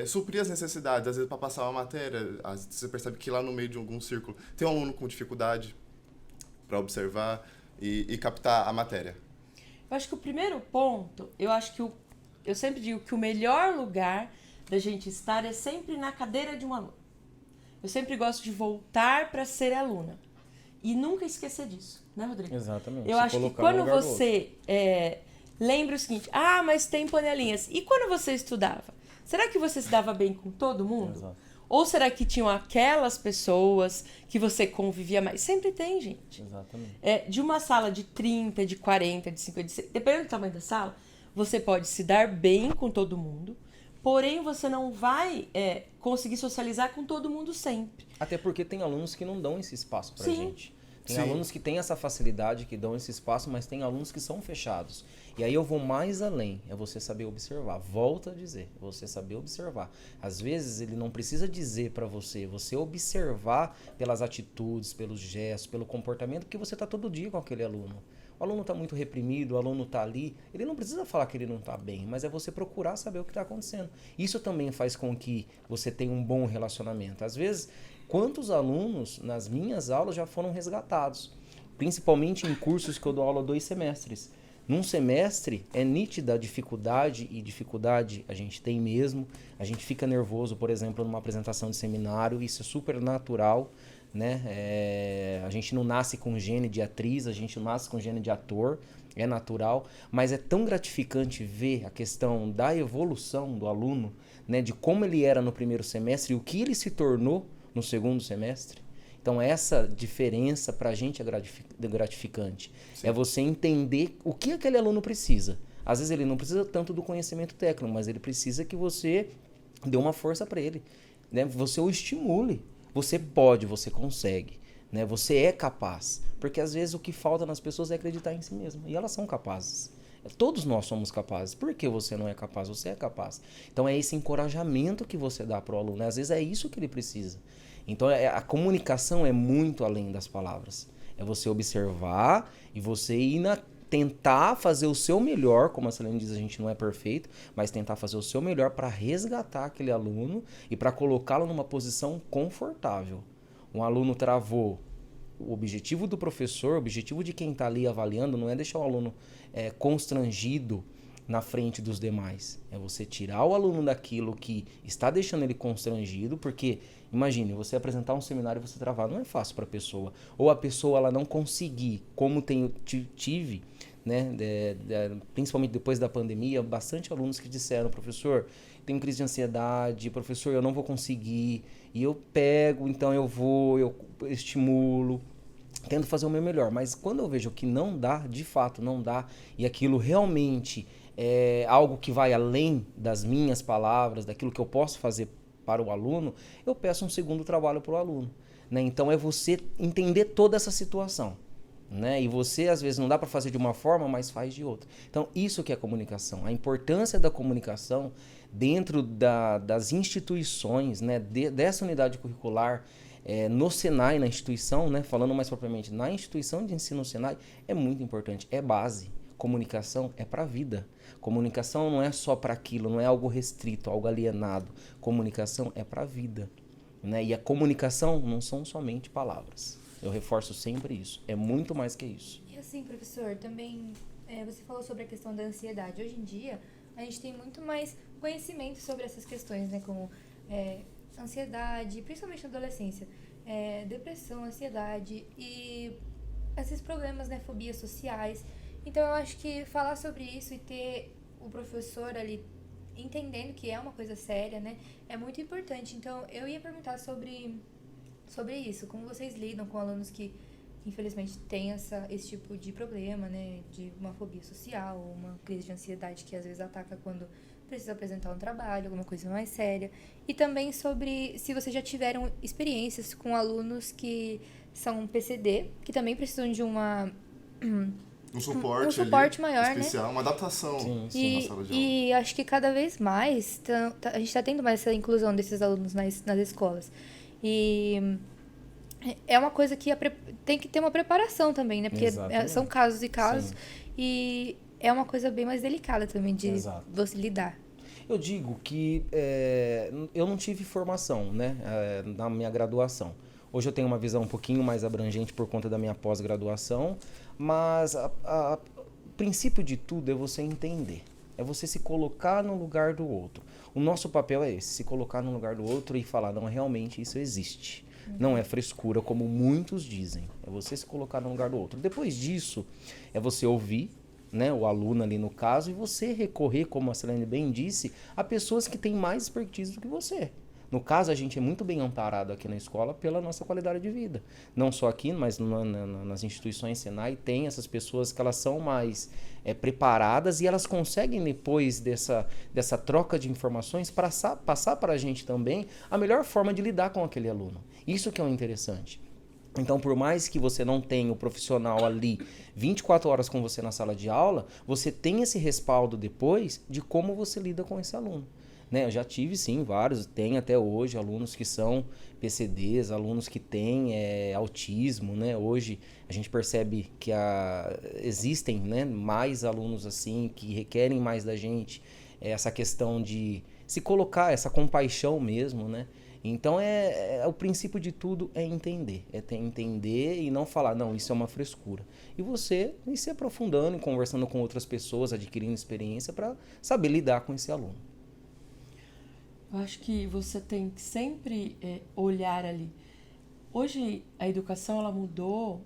suprir as necessidades? Às vezes, para passar uma matéria, às vezes você percebe que lá no meio de algum círculo tem um aluno com dificuldade para observar e captar a matéria. Eu acho que o primeiro ponto, eu sempre digo que o melhor lugar da gente estar é sempre na cadeira de um aluno. Eu sempre gosto de voltar para ser aluna. E nunca esquecer disso, né, Rodrigo? Exatamente. Eu acho que quando você lembra o seguinte, mas tem panelinhas. E quando você estudava? Será que você se dava bem com todo mundo? Exato. Ou será que tinham aquelas pessoas que você convivia mais? Sempre tem, gente. Exatamente. De uma sala de 30, de 40, de 50, dependendo do tamanho da sala, você pode se dar bem com todo mundo, porém você não vai conseguir socializar com todo mundo sempre. Até porque tem alunos que não dão esse espaço pra Sim. gente. Tem Sim. alunos que têm essa facilidade, que dão esse espaço, mas tem alunos que são fechados. E aí eu vou mais além, é você saber observar. Volto a dizer, você saber observar. Às vezes ele não precisa dizer pra você observar pelas atitudes, pelos gestos, pelo comportamento, porque você tá todo dia com aquele aluno. O aluno está muito reprimido, o aluno está ali, ele não precisa falar que ele não está bem, mas é você procurar saber o que está acontecendo. Isso também faz com que você tenha um bom relacionamento. Às vezes, quantos alunos nas minhas aulas já foram resgatados? Principalmente em cursos que eu dou aula 2 semestres. Num semestre é nítida a dificuldade, e dificuldade a gente tem mesmo. A gente fica nervoso, por exemplo, numa apresentação de seminário, isso é super natural. Né? A gente não nasce com gene de atriz, a gente não nasce com gene de ator, é natural, mas é tão gratificante ver a questão da evolução do aluno, né? De como ele era no primeiro semestre e o que ele se tornou no segundo semestre. Então essa diferença pra gente é gratificante. Sim. É você entender o que aquele aluno precisa. Às vezes ele não precisa tanto do conhecimento técnico, mas ele precisa que você dê uma força para ele, né? Você o estimule. Você pode, você consegue, né? Você é capaz. Porque às vezes o que falta nas pessoas é acreditar em si mesmo. E elas são capazes. Todos nós somos capazes. Por que você não é capaz? Você é capaz. Então é esse encorajamento que você dá para o aluno. Às vezes é isso que ele precisa. Então a comunicação é muito além das palavras. É você observar e você ir tentar fazer o seu melhor, como a Selene diz, a gente não é perfeito, mas tentar fazer o seu melhor para resgatar aquele aluno e para colocá-lo numa posição confortável. Um aluno travou. O objetivo do professor, o objetivo de quem está ali avaliando não é deixar o aluno constrangido na frente dos demais. É você tirar o aluno daquilo que está deixando ele constrangido, porque, imagine, você apresentar um seminário e você travar, não é fácil para a pessoa. Ou a pessoa ela não conseguir, como tive, né, principalmente depois da pandemia, bastante alunos que disseram, professor, tenho crise de ansiedade, professor, eu não vou conseguir, e eu pego, então eu estimulo, tento fazer o meu melhor, mas quando eu vejo que não dá, de fato não dá, e aquilo realmente é algo que vai além das minhas palavras, daquilo que eu posso fazer para o aluno, eu peço um segundo trabalho para o aluno, né? Então é você entender toda essa situação, né? E você às vezes não dá para fazer de uma forma, mas faz de outra. Então isso que é comunicação, a importância da comunicação dentro das instituições, né? Dessa unidade curricular, no Senai, na instituição, né? Falando mais propriamente, na instituição de ensino Senai, é muito importante, é base. Comunicação é para a vida. Comunicação não é só para aquilo, não é algo restrito, algo alienado. Comunicação é para a vida, né? E a comunicação não são somente palavras. Eu reforço sempre isso. É muito mais que isso. E assim, professor, também você falou sobre a questão da ansiedade. Hoje em dia, a gente tem muito mais conhecimento sobre essas questões, né? Como ansiedade, principalmente na adolescência. Depressão, ansiedade e esses problemas, né? Fobias sociais. Então, eu acho que falar sobre isso e ter o professor ali entendendo que é uma coisa séria, né? É muito importante. Então, eu ia perguntar sobre isso. Como vocês lidam com alunos que, infelizmente, têm esse tipo de problema, né? De uma fobia social, uma crise de ansiedade que às vezes ataca quando precisa apresentar um trabalho, alguma coisa mais séria. E também sobre se vocês já tiveram experiências com alunos que são PCD, que também precisam de um suporte maior, especial, né? Uma adaptação sim, na sala de aula. E acho que cada vez mais a gente está tendo mais essa inclusão desses alunos nas escolas. E é uma coisa que tem que ter uma preparação também, né? Porque são casos e casos. Sim. E é uma coisa bem mais delicada também de você lidar. Eu digo que eu não tive formação, né? Na minha graduação. Hoje eu tenho uma visão um pouquinho mais abrangente por conta da minha pós-graduação, mas o princípio de tudo é você entender, é você se colocar no lugar do outro. O nosso papel é esse, se colocar no lugar do outro e falar, não, realmente isso existe. Não é frescura, como muitos dizem, é você se colocar no lugar do outro. Depois disso, é você ouvir, né, o aluno ali no caso, e você recorrer, como a Selene bem disse, a pessoas que têm mais expertise do que você. No caso, a gente é muito bem amparado aqui na escola pela nossa qualidade de vida. Não só aqui, mas nas instituições Senai, tem essas pessoas que elas são mais preparadas e elas conseguem, depois dessa troca de informações, passar para a gente também a melhor forma de lidar com aquele aluno. Isso que é o interessante. Então, por mais que você não tenha o profissional ali 24 horas com você na sala de aula, você tem esse respaldo depois de como você lida com esse aluno. Né, eu já tive, sim, vários, tem até hoje alunos que são PCDs, alunos que têm autismo, né? Hoje a gente percebe que existem, né, mais alunos assim que requerem mais da gente, essa questão de se colocar, essa compaixão mesmo, né? Então o princípio de tudo é entender, entender e não falar, não, isso é uma frescura. E você ir se aprofundando e conversando com outras pessoas, adquirindo experiência para saber lidar com esse aluno. Eu acho que você tem que sempre olhar ali. Hoje a educação ela mudou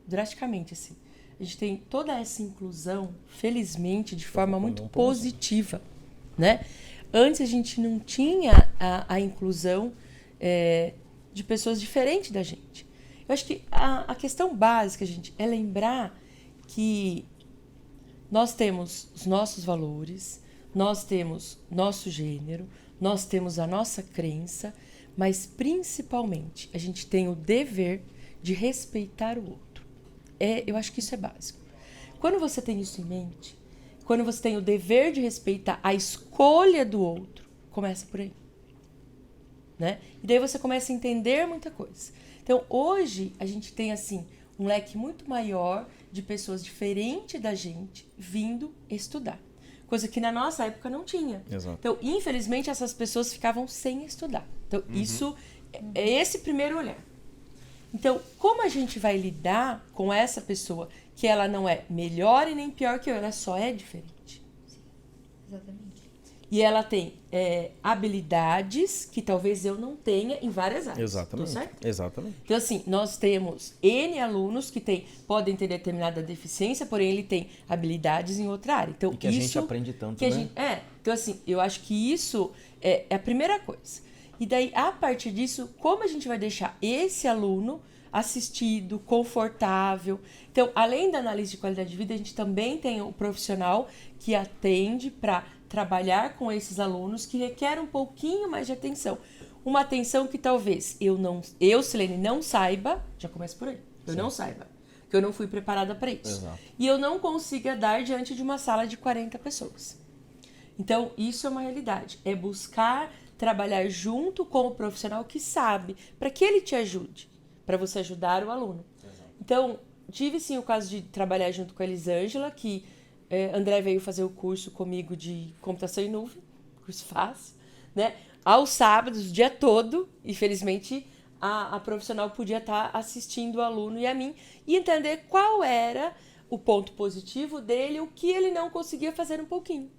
drasticamente, assim. A gente tem toda essa inclusão, felizmente, de forma muito positiva, né? Antes a gente não tinha a inclusão de pessoas diferentes da gente. Eu acho que a questão básica, gente, é lembrar que nós temos os nossos valores, nós temos nosso gênero, nós temos a nossa crença, mas principalmente a gente tem o dever de respeitar o outro. Eu acho que isso é básico. Quando você tem isso em mente, quando você tem o dever de respeitar a escolha do outro, começa por aí. Né? E daí você começa a entender muita coisa. Então, hoje, a gente tem, assim, um leque muito maior de pessoas diferentes da gente vindo estudar. Coisa que na nossa época não tinha. Exato. Então, infelizmente, essas pessoas ficavam sem estudar. Então, isso é esse primeiro olhar. Então, como a gente vai lidar com essa pessoa que ela não é melhor e nem pior que eu, ela só é diferente. Exatamente. E ela tem habilidades que talvez eu não tenha em várias áreas. Exatamente. Tô certo? Exatamente. Então, assim, nós temos N alunos que podem ter determinada deficiência, porém ele tem habilidades em outra área. Então, E que a gente aprende tanto, né? Então, assim, eu acho que isso é a primeira coisa. E daí, a partir disso, como a gente vai deixar esse aluno assistido, confortável? Então, além da análise de qualidade de vida, a gente também tem o profissional que atende para trabalhar com esses alunos que requer um pouquinho mais de atenção. Uma atenção que talvez eu, Silene, não saiba, já começa por aí, eu não saiba, que eu não fui preparada para isso. Exato. E eu não consiga dar diante de uma sala de 40 pessoas. Então, isso é uma realidade, é buscar trabalhar junto com o profissional que sabe, para que ele te ajude, para você ajudar o aluno. Exato. Então, tive sim o caso de trabalhar junto com a Elisângela, que André veio fazer o curso comigo de computação em nuvem, curso fácil, né? Aos sábados, o dia todo, infelizmente, a profissional podia estar assistindo o aluno e a mim e entender qual era o ponto positivo dele, o que ele não conseguia fazer um pouquinho,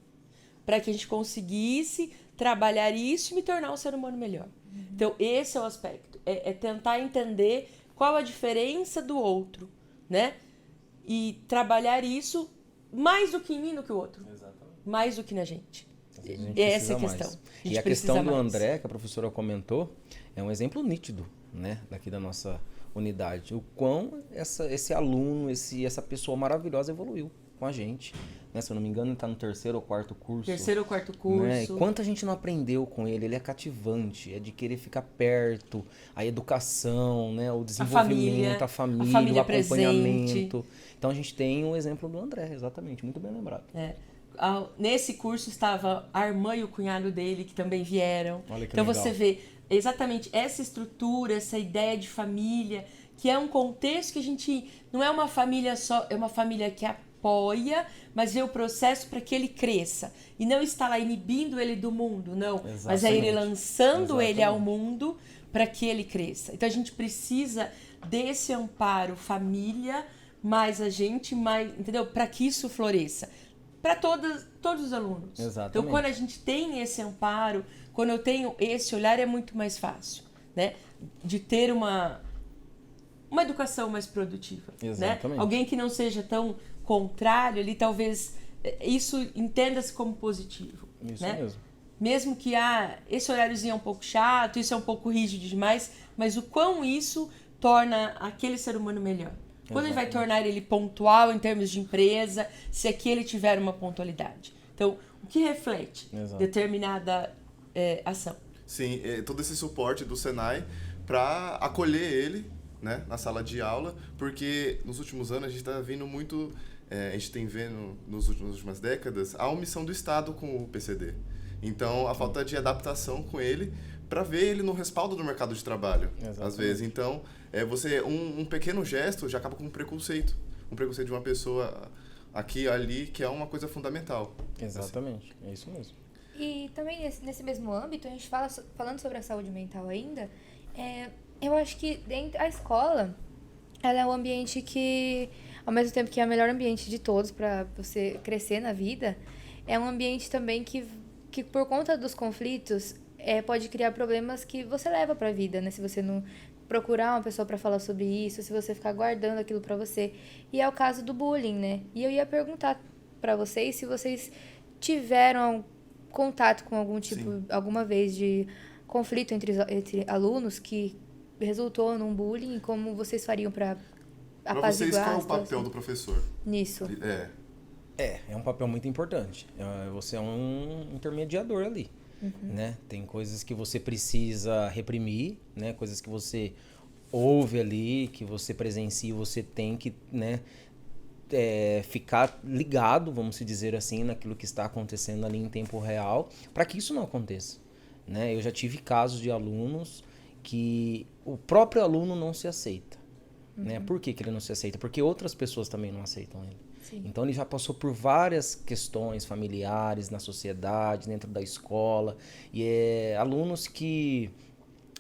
para que a gente conseguisse trabalhar isso e me tornar um ser humano melhor. Então, esse é o aspecto, é tentar entender qual a diferença do outro, né? E trabalhar isso mais do que em mim do que o outro. Exatamente. Mais do que na gente. Gente Essa é a precisa questão. mais. A gente E a precisa questão do mais. André, que a professora comentou, é um exemplo nítido, né, daqui da nossa unidade. O quão esse aluno, essa pessoa maravilhosa evoluiu com a gente. Né? Se eu não me engano, ele está no 3º ou 4º curso. 3º ou 4º curso. Né? E quanto a gente não aprendeu com ele? Ele é cativante, é de querer ficar perto, a educação, né? O desenvolvimento, a família, o acompanhamento. Então a gente tem o exemplo do André, exatamente, muito bem lembrado. Nesse curso estava a irmã e o cunhado dele, que também vieram. Olha que então legal. Você vê exatamente essa estrutura, essa ideia de família, que é um contexto que a gente não é uma família só, é uma família que apoia, mas vê o processo para que ele cresça. E não está lá inibindo ele do mundo, não. Exatamente. Mas é ele lançando ele ao Exatamente. mundo para que ele cresça. Então a gente precisa desse amparo, família, mais a gente, mais, entendeu? Para que isso floresça. Para todos os alunos. Exatamente. Então, quando a gente tem esse amparo, quando eu tenho esse olhar, é muito mais fácil, né? De ter uma educação mais produtiva. Exatamente. Né? Alguém que não seja tão contrário, ele talvez isso entenda-se como positivo. Isso né? mesmo. Mesmo que esse horáriozinho é um pouco chato, isso é um pouco rígido demais, mas o quão isso torna aquele ser humano melhor. Quando ele vai tornar ele pontual em termos de empresa, se aqui ele tiver uma pontualidade. Então, o que reflete determinada ação? Sim, todo esse suporte do Senai para acolher ele, né, na sala de aula, porque nos últimos anos a gente está vendo muito, a gente tem vendo nas últimas décadas a omissão do Estado com o PCD. Então, a falta de adaptação com ele para ver ele no respaldo do mercado de trabalho, às vezes. Então, um pequeno gesto já acaba com um preconceito de uma pessoa aqui e ali, que é uma coisa fundamental. Exatamente, é isso mesmo. E também nesse mesmo âmbito, a gente falando sobre a saúde mental ainda, eu acho que a escola, ela é um ambiente que, ao mesmo tempo que é o melhor ambiente de todos para você crescer na vida, é um ambiente também que por conta dos conflitos, pode criar problemas que você leva para a vida, né? Se você não procurar uma pessoa para falar sobre isso, se você ficar guardando aquilo para você. E é o caso do bullying, né? E eu ia perguntar para vocês se vocês tiveram contato com algum tipo, Sim. alguma vez de conflito entre alunos que resultou num bullying e como vocês fariam para Para vocês, apaziguar qual é a o papel situação do professor? nisso? É um papel muito importante. Você é um intermediador ali. Né? Tem coisas que você precisa reprimir, né? Coisas que você ouve ali, que você presencia, você tem que, né, ficar ligado, vamos dizer assim, naquilo que está acontecendo ali em tempo real, para que isso não aconteça. Né? Eu já tive casos de alunos que o próprio aluno não se aceita. né? Por que ele não se aceita? Porque outras pessoas também não aceitam ele. Sim. Então ele já passou por várias questões familiares, na sociedade, dentro da escola. E alunos que,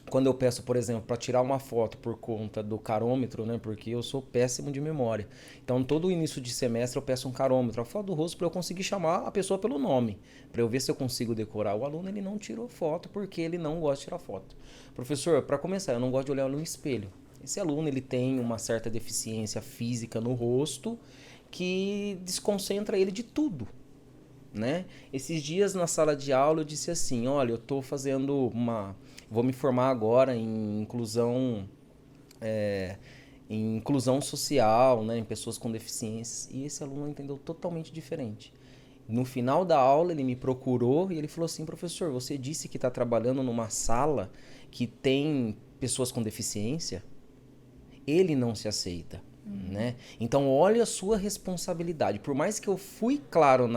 quando eu peço, por exemplo, para tirar uma foto por conta do carômetro, né? Porque eu sou péssimo de memória. Então, todo início de semestre eu peço um carômetro, a foto do rosto, para eu conseguir chamar a pessoa pelo nome. Para eu ver se eu consigo decorar. O aluno, ele não tirou foto porque ele não gosta de tirar foto. Professor, para começar, eu não gosto de olhar no espelho. Esse aluno, ele tem uma certa deficiência física no rosto que desconcentra ele de tudo, né? Esses dias na sala de aula eu disse assim, olha, eu estou fazendo vou me formar agora em inclusão social, né, em pessoas com deficiências, e esse aluno entendeu totalmente diferente. No final da aula ele me procurou e ele falou assim, professor, você disse que está trabalhando numa sala que tem pessoas com deficiência? Ele não se aceita. Né? Então olha a sua responsabilidade. Por mais que eu fui claro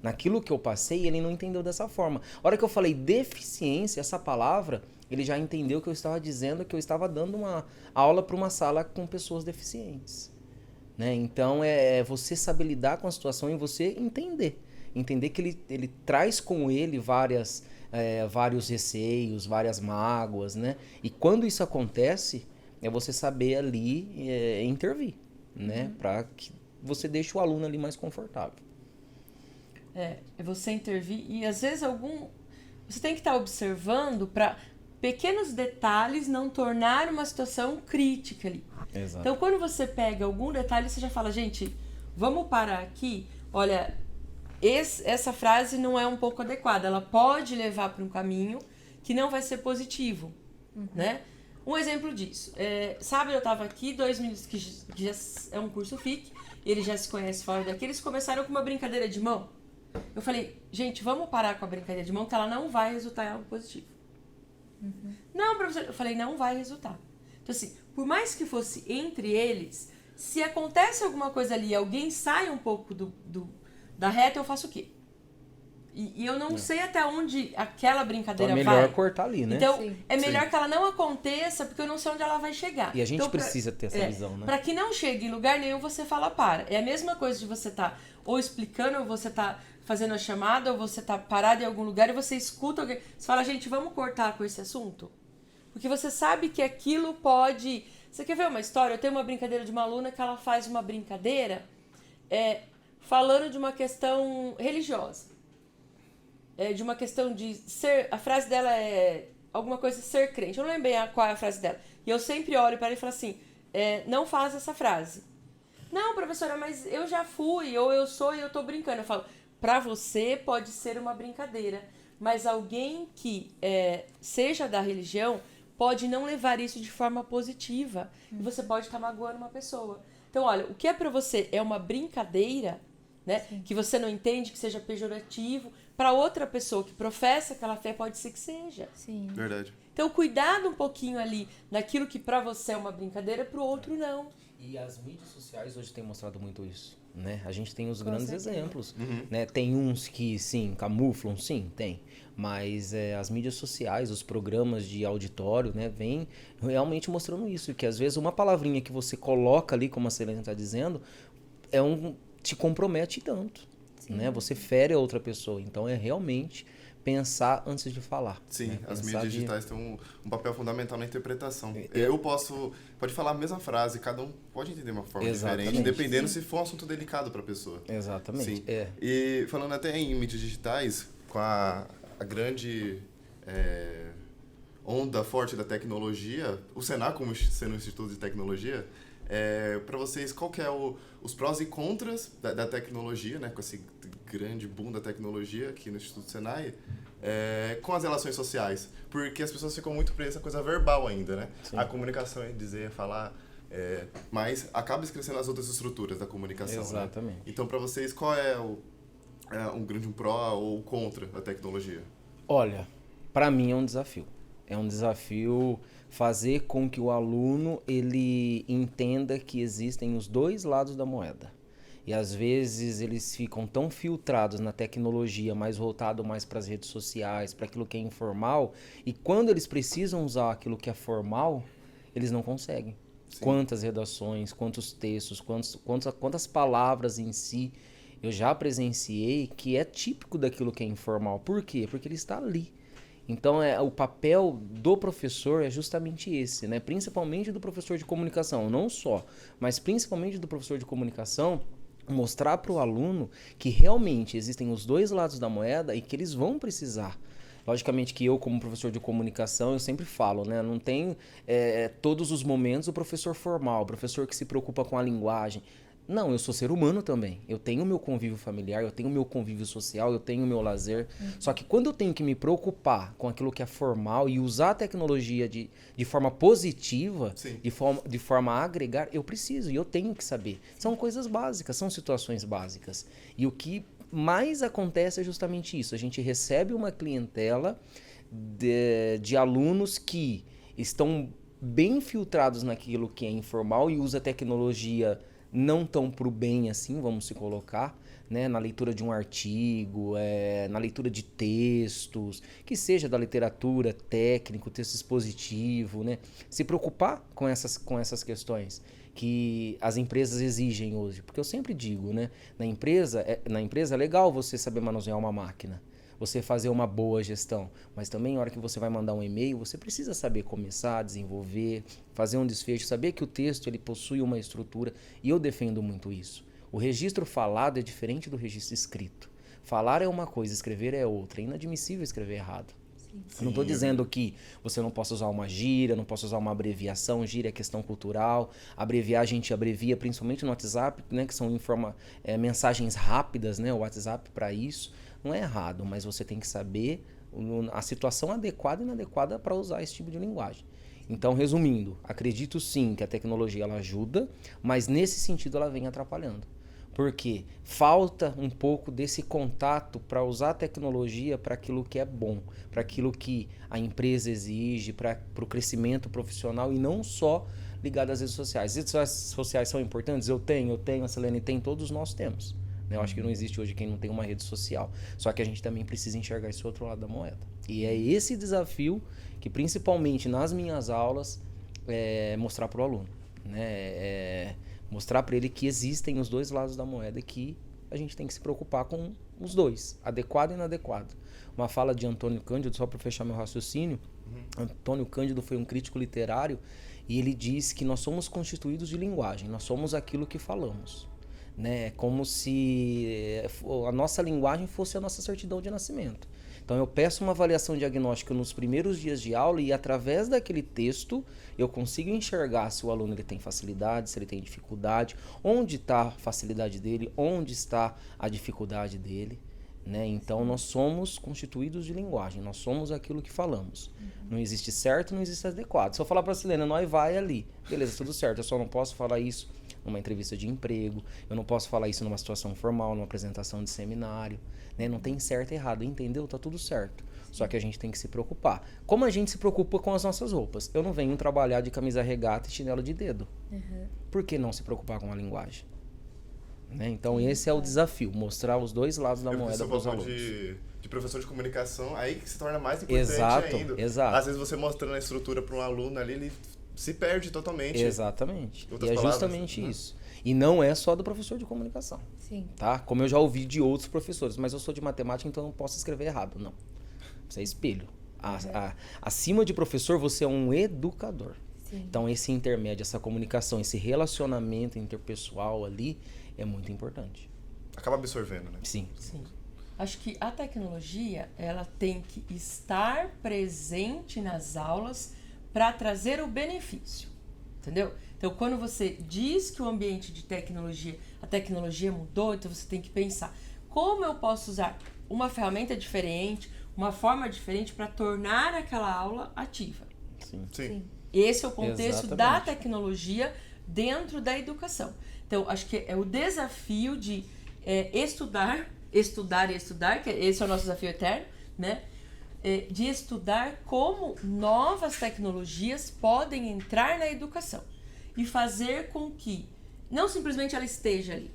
naquilo que eu passei, ele não entendeu dessa forma. A hora que eu falei deficiência, essa palavra, ele já entendeu que eu estava dizendo que eu estava dando uma aula para uma sala com pessoas deficientes, né? Então é você saber lidar com a situação e você entender que ele traz com ele vários receios, várias mágoas, né? E quando isso acontece, é você saber ali intervir, né? Para que você deixe o aluno ali mais confortável. É você intervir e às vezes você tem que estar observando para pequenos detalhes não tornar uma situação crítica ali. Exato. Então quando você pega algum detalhe, você já fala, gente, vamos parar aqui, olha, essa frase não é um pouco adequada, ela pode levar para um caminho que não vai ser positivo, né? Um exemplo disso, sabe, eu estava aqui, 2 meninos que já é um curso FIC, eles já se conhecem fora daqui, eles começaram com uma brincadeira de mão. Eu falei, gente, vamos parar com a brincadeira de mão, que ela não vai resultar em algo positivo. Não, professor, eu falei, não vai resultar. Então assim, por mais que fosse entre eles, se acontece alguma coisa ali, alguém sai um pouco da reta, eu faço o quê? E eu não sei até onde aquela brincadeira vai. Então é melhor cortar ali, né? Então, Sim. é melhor que ela não aconteça, porque eu não sei onde ela vai chegar. E a gente então, precisa ter essa visão, né? Para que não chegue em lugar nenhum, você fala para. É a mesma coisa de você estar ou explicando, ou você tá fazendo a chamada, ou você tá parado em algum lugar e você escuta alguém. Você fala, gente, vamos cortar com esse assunto? Porque você sabe que aquilo pode... Você quer ver uma história? Eu tenho uma brincadeira de uma aluna que ela faz uma brincadeira falando de uma questão religiosa. De uma questão de ser... A frase dela é alguma coisa ser crente. Eu não lembro bem qual é a frase dela. E eu sempre olho para ela e falo assim, não faz essa frase. Não, professora, mas eu já fui, ou eu sou e eu tô brincando. Eu falo, para você pode ser uma brincadeira, mas alguém que seja da religião pode não levar isso de forma positiva. E você pode estar magoando uma pessoa. Então, olha, o que é para você é uma brincadeira, né? Que você não entende, que seja pejorativo, para outra pessoa que professa aquela fé pode ser que seja. Sim. Verdade. Então, cuidado um pouquinho ali naquilo que para você é uma brincadeira, para o outro não. E as mídias sociais hoje têm mostrado muito isso, né? A gente tem os Com grandes certeza. exemplos, né? Tem uns que, sim, camuflam, sim, tem. Mas as mídias sociais, os programas de auditório, né? Vêm realmente mostrando isso. Que às vezes uma palavrinha que você coloca ali, como a Selene está dizendo, te compromete tanto, né? Você fere a outra pessoa. Então é realmente pensar antes de falar. Sim, né? as Pensar mídias digitais têm um papel fundamental na interpretação. Pode falar a mesma frase, cada um pode entender de uma forma diferente, dependendo se for um assunto delicado para a pessoa. Exatamente. Sim. E falando até em mídias digitais, com a grande onda forte da tecnologia, o Senac, como sendo um instituto de tecnologia, para vocês, qual que é os prós e contras da tecnologia, né, com esse grande boom da tecnologia aqui no Instituto Senai, com as relações sociais? Porque as pessoas ficam muito presas à coisa verbal ainda, né? Sim. A comunicação é dizer, é falar, mas acaba esquecendo as outras estruturas da comunicação. Exatamente. Né? Então, para vocês, qual é um grande pró ou contra da tecnologia? Olha, para mim é um desafio. É um desafio fazer com que o aluno ele entenda que existem os dois lados da moeda. E às vezes eles ficam tão filtrados na tecnologia, mais voltado mais para as redes sociais, para aquilo que é informal, e quando eles precisam usar aquilo que é formal, eles não conseguem. Quantas redações, quantos textos, quantas palavras em si eu já presenciei que é típico daquilo que é informal. Por quê? Porque ele está ali. Então, o papel do professor é justamente esse, né? Principalmente do professor de comunicação, não só, mas principalmente do professor de comunicação, mostrar para o aluno que realmente existem os dois lados da moeda e que eles vão precisar. Logicamente que eu, como professor de comunicação, eu sempre falo, né? Não tem todos os momentos o professor formal, o professor que se preocupa com a linguagem. Não, eu sou ser humano também. Eu tenho o meu convívio familiar, eu tenho o meu convívio social, eu tenho o meu lazer. Só que quando eu tenho que me preocupar com aquilo que é formal e usar a tecnologia de forma positiva, de forma a agregar, eu preciso e eu tenho que saber. São coisas básicas, são situações básicas. E o que mais acontece é justamente isso. A gente recebe uma clientela de alunos que estão bem filtrados naquilo que é informal e usa a tecnologia não tão pro bem assim, vamos se colocar, né? Na leitura de um artigo, na leitura de textos, que seja da literatura, técnico, texto expositivo, né? Se preocupar com essas questões que as empresas exigem hoje. Porque eu sempre digo, né? Na empresa é legal você saber manusear uma máquina, você fazer uma boa gestão, mas também na hora que você vai mandar um e-mail, você precisa saber começar, desenvolver, fazer um desfecho, saber que o texto ele possui uma estrutura, e eu defendo muito isso. O registro falado é diferente do registro escrito. Falar é uma coisa, escrever é outra. É inadmissível escrever errado. Eu não estou dizendo que você não possa usar uma gíria, não possa usar uma abreviação. Gíria é questão cultural. Abreviar, a gente abrevia principalmente no WhatsApp, né, que são mensagens rápidas, né, o WhatsApp para isso. Não é errado, mas você tem que saber a situação adequada e inadequada para usar esse tipo de linguagem. Então, resumindo, acredito sim que a tecnologia ela ajuda, mas nesse sentido ela vem atrapalhando. Porque falta um pouco desse contato para usar a tecnologia para aquilo que é bom, para aquilo que a empresa exige, para o crescimento profissional e não só ligado às redes sociais. As redes sociais são importantes? Eu tenho, a Selene tem, todos nós temos. Eu acho que não existe hoje quem não tem uma rede social. Só que a gente também precisa enxergar esse outro lado da moeda. E é esse desafio que, principalmente nas minhas aulas, mostrar para o aluno. Né? Mostrar para ele que existem os dois lados da moeda e que a gente tem que se preocupar com os dois, adequado e inadequado. Uma fala de Antônio Cândido, só para fechar meu raciocínio. Antônio Cândido foi um crítico literário e ele diz que nós somos constituídos de linguagem, nós somos aquilo que falamos. Né? Como se a nossa linguagem fosse a nossa certidão de nascimento. Então eu peço uma avaliação diagnóstica nos primeiros dias de aula e através daquele texto eu consigo enxergar se o aluno ele tem facilidade, se ele tem dificuldade, onde está a facilidade dele, onde está a dificuldade dele. Né? Então nós somos constituídos de linguagem, nós somos aquilo que falamos. Não existe certo, não existe adequado. Se eu falar para a Selena, nós vai ali, beleza, tudo certo, eu só não posso falar isso numa entrevista de emprego, eu não posso falar isso numa situação formal, numa apresentação de seminário, né? Não tem certo e errado, entendeu? Tá tudo certo. Só que a gente tem que se preocupar. Como a gente se preocupa com as nossas roupas? Eu não venho trabalhar de camisa regata e chinelo de dedo. Por que não se preocupar com a linguagem? Né? Então esse é o desafio, mostrar os dois lados da moeda para os alunos. De professor de comunicação, aí que se torna mais importante ainda. Exato. Às vezes você mostrando a estrutura para um aluno ali, ele se perde totalmente. Exatamente. E é palavras, justamente isso. E não é só do professor de comunicação. Sim. Tá? Como eu já ouvi de outros professores. Mas eu sou de matemática, então eu não posso escrever errado. Não. Você é espelho. Acima de professor, você é um educador. Sim. Então esse intermédio, essa comunicação, esse relacionamento interpessoal ali é muito importante. Acaba absorvendo, né? Sim. Acho que a tecnologia ela tem que estar presente nas aulas para trazer o benefício, entendeu? Então, quando você diz que o ambiente de tecnologia, a tecnologia mudou, então você tem que pensar como eu posso usar uma ferramenta diferente, uma forma diferente para tornar aquela aula ativa. Sim. Esse é o contexto Exatamente. da tecnologia dentro da educação. Então, acho que é o desafio de estudar, que esse é o nosso desafio eterno, né? De estudar como novas tecnologias podem entrar na educação e fazer com que não simplesmente ela esteja ali,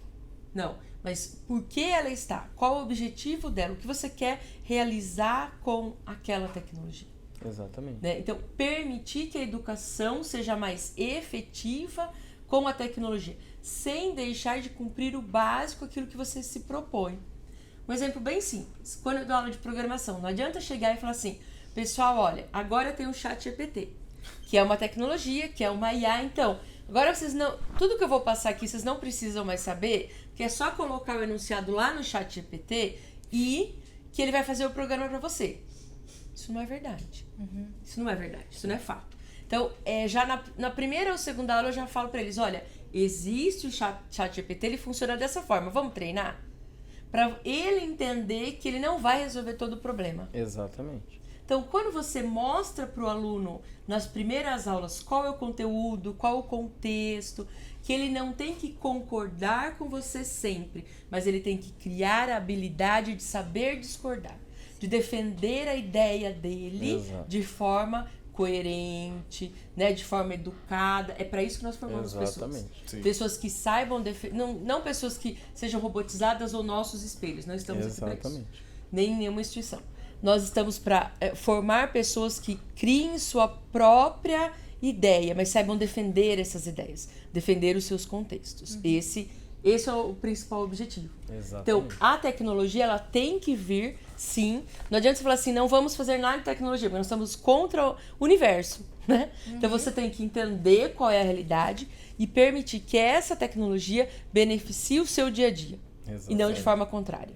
não, mas por que ela está, qual o objetivo dela, o que você quer realizar com aquela tecnologia. Exatamente. Né? Então, permitir que a educação seja mais efetiva com a tecnologia, sem deixar de cumprir o básico, aquilo que você se propõe. Um exemplo bem simples. Quando eu dou aula de programação, não adianta chegar e falar assim, pessoal, olha, agora tem o ChatGPT, que é uma tecnologia, que é uma IA, então, agora vocês não... Tudo que eu vou passar aqui, vocês não precisam mais saber, que é só colocar o enunciado lá no ChatGPT e que ele vai fazer o programa para você. Isso não é verdade. Isso não é verdade, isso não é fato. Então, já na primeira ou segunda aula eu já falo para eles, olha, existe o ChatGPT, ele funciona dessa forma, vamos treinar? Para ele entender que ele não vai resolver todo o problema. Exatamente. Então, quando você mostra para o aluno, nas primeiras aulas, qual é o conteúdo, qual o contexto, que ele não tem que concordar com você sempre, mas ele tem que criar a habilidade de saber discordar, de defender a ideia dele Exato. de forma coerente, né, de forma educada. É para isso que nós formamos Exatamente. pessoas. Sim. Pessoas que saibam, não pessoas que sejam robotizadas ou nossos espelhos. Não estamos aqui para isso. Exatamente. Nem nenhuma instituição. Nós estamos para formar pessoas que criem sua própria ideia, mas saibam defender essas ideias, defender os seus contextos. Esse é o principal objetivo. Exatamente. Então, a tecnologia, ela tem que vir, sim. Não adianta você falar assim, não vamos fazer nada de tecnologia, porque nós estamos contra o universo, né? Então, você tem que entender qual é a realidade e permitir que essa tecnologia beneficie o seu dia a dia. E não de Exatamente. forma contrária.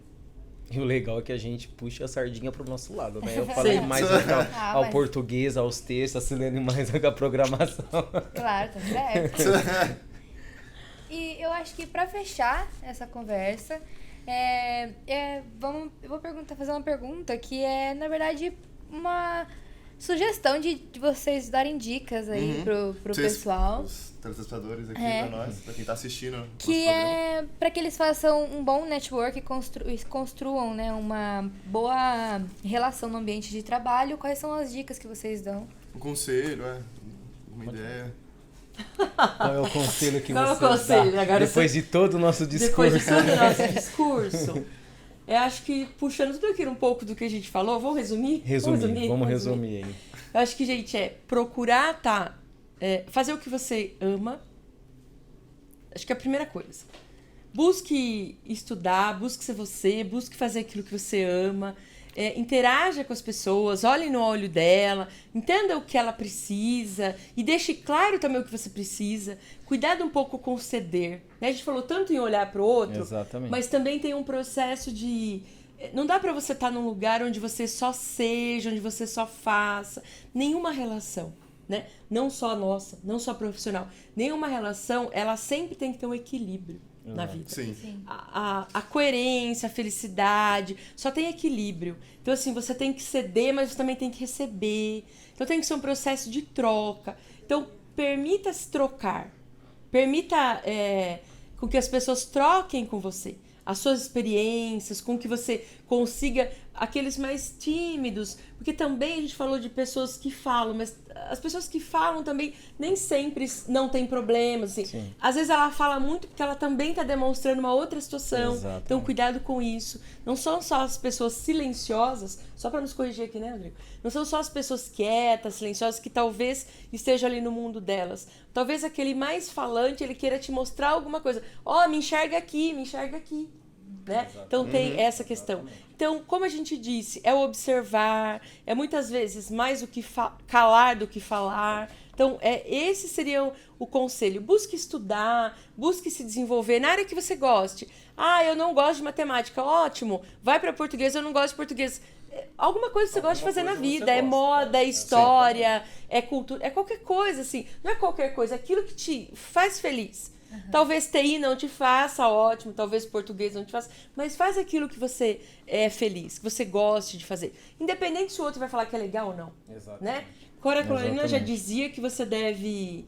E o legal é que a gente puxa a sardinha pro nosso lado, né? Eu falei Sim. mais ao mas- português, aos textos, a Silene mais à programação. Claro, tá certo. E eu acho que pra fechar essa conversa, eu vou fazer uma pergunta que é, na verdade, uma sugestão de vocês darem dicas aí pro Vocês, pessoal. Os telespectadores aqui É. pra nós, pra quem tá assistindo. nosso Que programa. é para que eles façam um bom network e construam, né, uma boa relação no ambiente de trabalho. Quais são as dicas que vocês dão? Um conselho, uma ideia. Qual é o conselho que Qual é o você conselho? dá Agora depois de todo o nosso Depois discurso? de todo o nosso discurso, eu acho que, puxando tudo aquilo um pouco do que a gente falou, vamos resumir? Vamos resumir aí. Eu acho que, gente, procurar fazer o que você ama. Acho que é a primeira coisa. Busque estudar, busque ser você, busque fazer aquilo que você ama. Interaja com as pessoas, olhe no olho dela, entenda o que ela precisa e deixe claro também o que você precisa. Cuidado um pouco com o ceder. Né? A gente falou tanto em olhar para o outro, Exatamente. mas também tem um processo de... Não dá para você estar num lugar onde você só seja, onde você só faça. Nenhuma relação, né? Não só a nossa, não só a profissional. Nenhuma relação, ela sempre tem que ter um equilíbrio na vida. Sim. A coerência, a felicidade, só tem equilíbrio. Então, assim, você tem que ceder, mas você também tem que receber. Então, tem que ser um processo de troca. Então, permita-se trocar. Permita com que as pessoas troquem com você as suas experiências, com que você consiga aqueles mais tímidos, porque também a gente falou de pessoas que falam, mas as pessoas que falam também nem sempre não tem problemas, assim. Sim. Às vezes ela fala muito porque ela também está demonstrando uma outra situação. Exatamente. Então cuidado com isso. Não são só as pessoas silenciosas, só para nos corrigir aqui, né, Rodrigo? Não são só as pessoas quietas, silenciosas, que talvez estejam ali no mundo delas. Talvez aquele mais falante, ele queira te mostrar alguma coisa. Me enxerga aqui, me enxerga aqui. Né? Então tem essa questão. Então, como a gente disse, é o observar, é muitas vezes mais o que calar do que falar. Então, esse seria o conselho. Busque estudar, busque se desenvolver na área que você goste. Eu não gosto de matemática. Ótimo, vai para português, eu não gosto de português. Alguma coisa que você gosta de fazer na vida. É moda, é história, é cultura, é qualquer coisa, assim. Não é qualquer coisa, é aquilo que te faz feliz. Talvez TI não te faça, ótimo, talvez português não te faça, mas faz aquilo que você é feliz, que você goste de fazer. Independente se o outro vai falar que é legal ou não. Exatamente. Né? Cora Coralina já Exatamente. dizia que você deve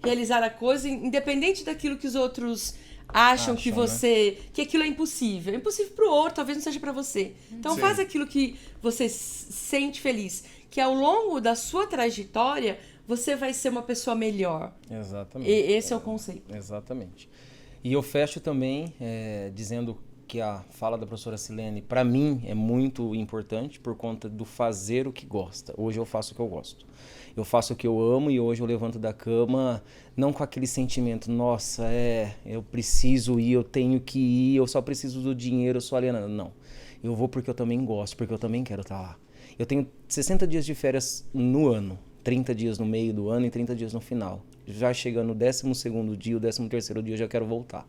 realizar a coisa independente daquilo que os outros acham que você... que aquilo é impossível. É impossível pro outro, talvez não seja pra você. Então Sim. faz aquilo que você sente feliz. Que ao longo da sua trajetória, você vai ser uma pessoa melhor. Exatamente. Esse é o conceito. Exatamente. E eu fecho também dizendo que a fala da professora Silene, para mim, é muito importante por conta do fazer o que gosta. Hoje eu faço o que eu gosto. Eu faço o que eu amo e hoje eu levanto da cama não com aquele sentimento, nossa, eu preciso ir, eu tenho que ir, eu só preciso do dinheiro, eu sou alienado. Não, eu vou porque eu também gosto, porque eu também quero estar lá. Eu tenho 60 dias de férias no ano, 30 dias no meio do ano e 30 dias no final. Já chegando no 12º dia, o 13º dia eu já quero voltar.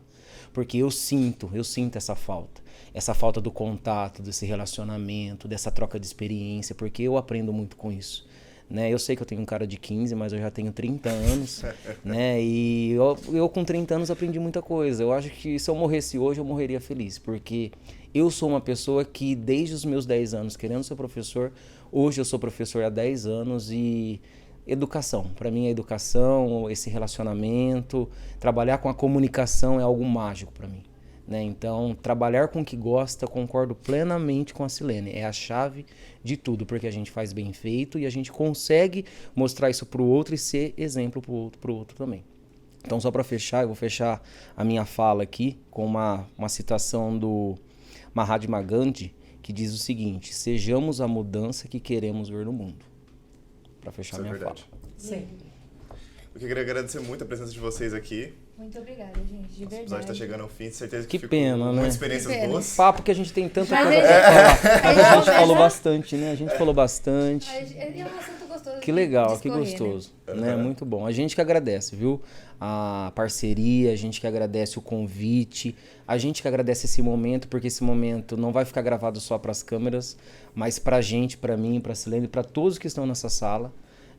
Porque eu sinto essa falta do contato, desse relacionamento, dessa troca de experiência, porque eu aprendo muito com isso. Né? Eu sei que eu tenho um cara de 15, mas eu já tenho 30 anos, né? E eu com 30 anos aprendi muita coisa. Eu acho que se eu morresse hoje, eu morreria feliz, porque eu sou uma pessoa que desde os meus 10 anos, querendo ser professor, hoje eu sou professor há 10 anos e educação. Para mim, a educação, esse relacionamento, trabalhar com a comunicação é algo mágico para mim. Né? Então, trabalhar com o que gosta, concordo plenamente com a Silene. É a chave de tudo, porque a gente faz bem feito e a gente consegue mostrar isso para o outro e ser exemplo para o outro também. Então, só para fechar, eu vou fechar a minha fala aqui com uma citação do Mahatma Gandhi, que diz o seguinte: sejamos a mudança que queremos ver no mundo. Para fechar minha fala. Sim. Eu queria agradecer muito a presença de vocês aqui. Muito obrigada, gente, de verdade. O episódio está chegando ao fim, de certeza que ficou pena, né? muitas experiências boas. Papo que a gente tem tanta Mas coisa pra falar. A gente falou bastante, né? A gente falou bastante. É um assunto gostoso. Que legal, que discorrer, gostoso. Né? Né? Muito bom. A gente que agradece, viu? A parceria, a gente que agradece o convite, a gente que agradece esse momento, porque esse momento não vai ficar gravado só para as câmeras, mas pra gente, pra mim, pra Silene, pra todos que estão nessa sala.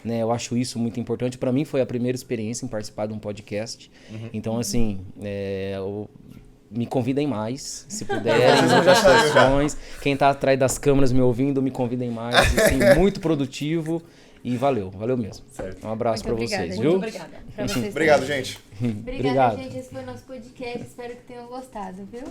Né, eu acho isso muito importante. Para mim foi a primeira experiência em participar de um podcast. Então, assim, me convidem mais, se puderem, em outras situações. Quem está atrás das câmeras me ouvindo, me convidem mais. Assim, muito produtivo e valeu mesmo. Certo. Um abraço para vocês, gente. viu? Muito obrigada. Pra vocês Obrigado, também. gente. Obrigada, gente. Esse foi o nosso podcast. Espero que tenham gostado, viu?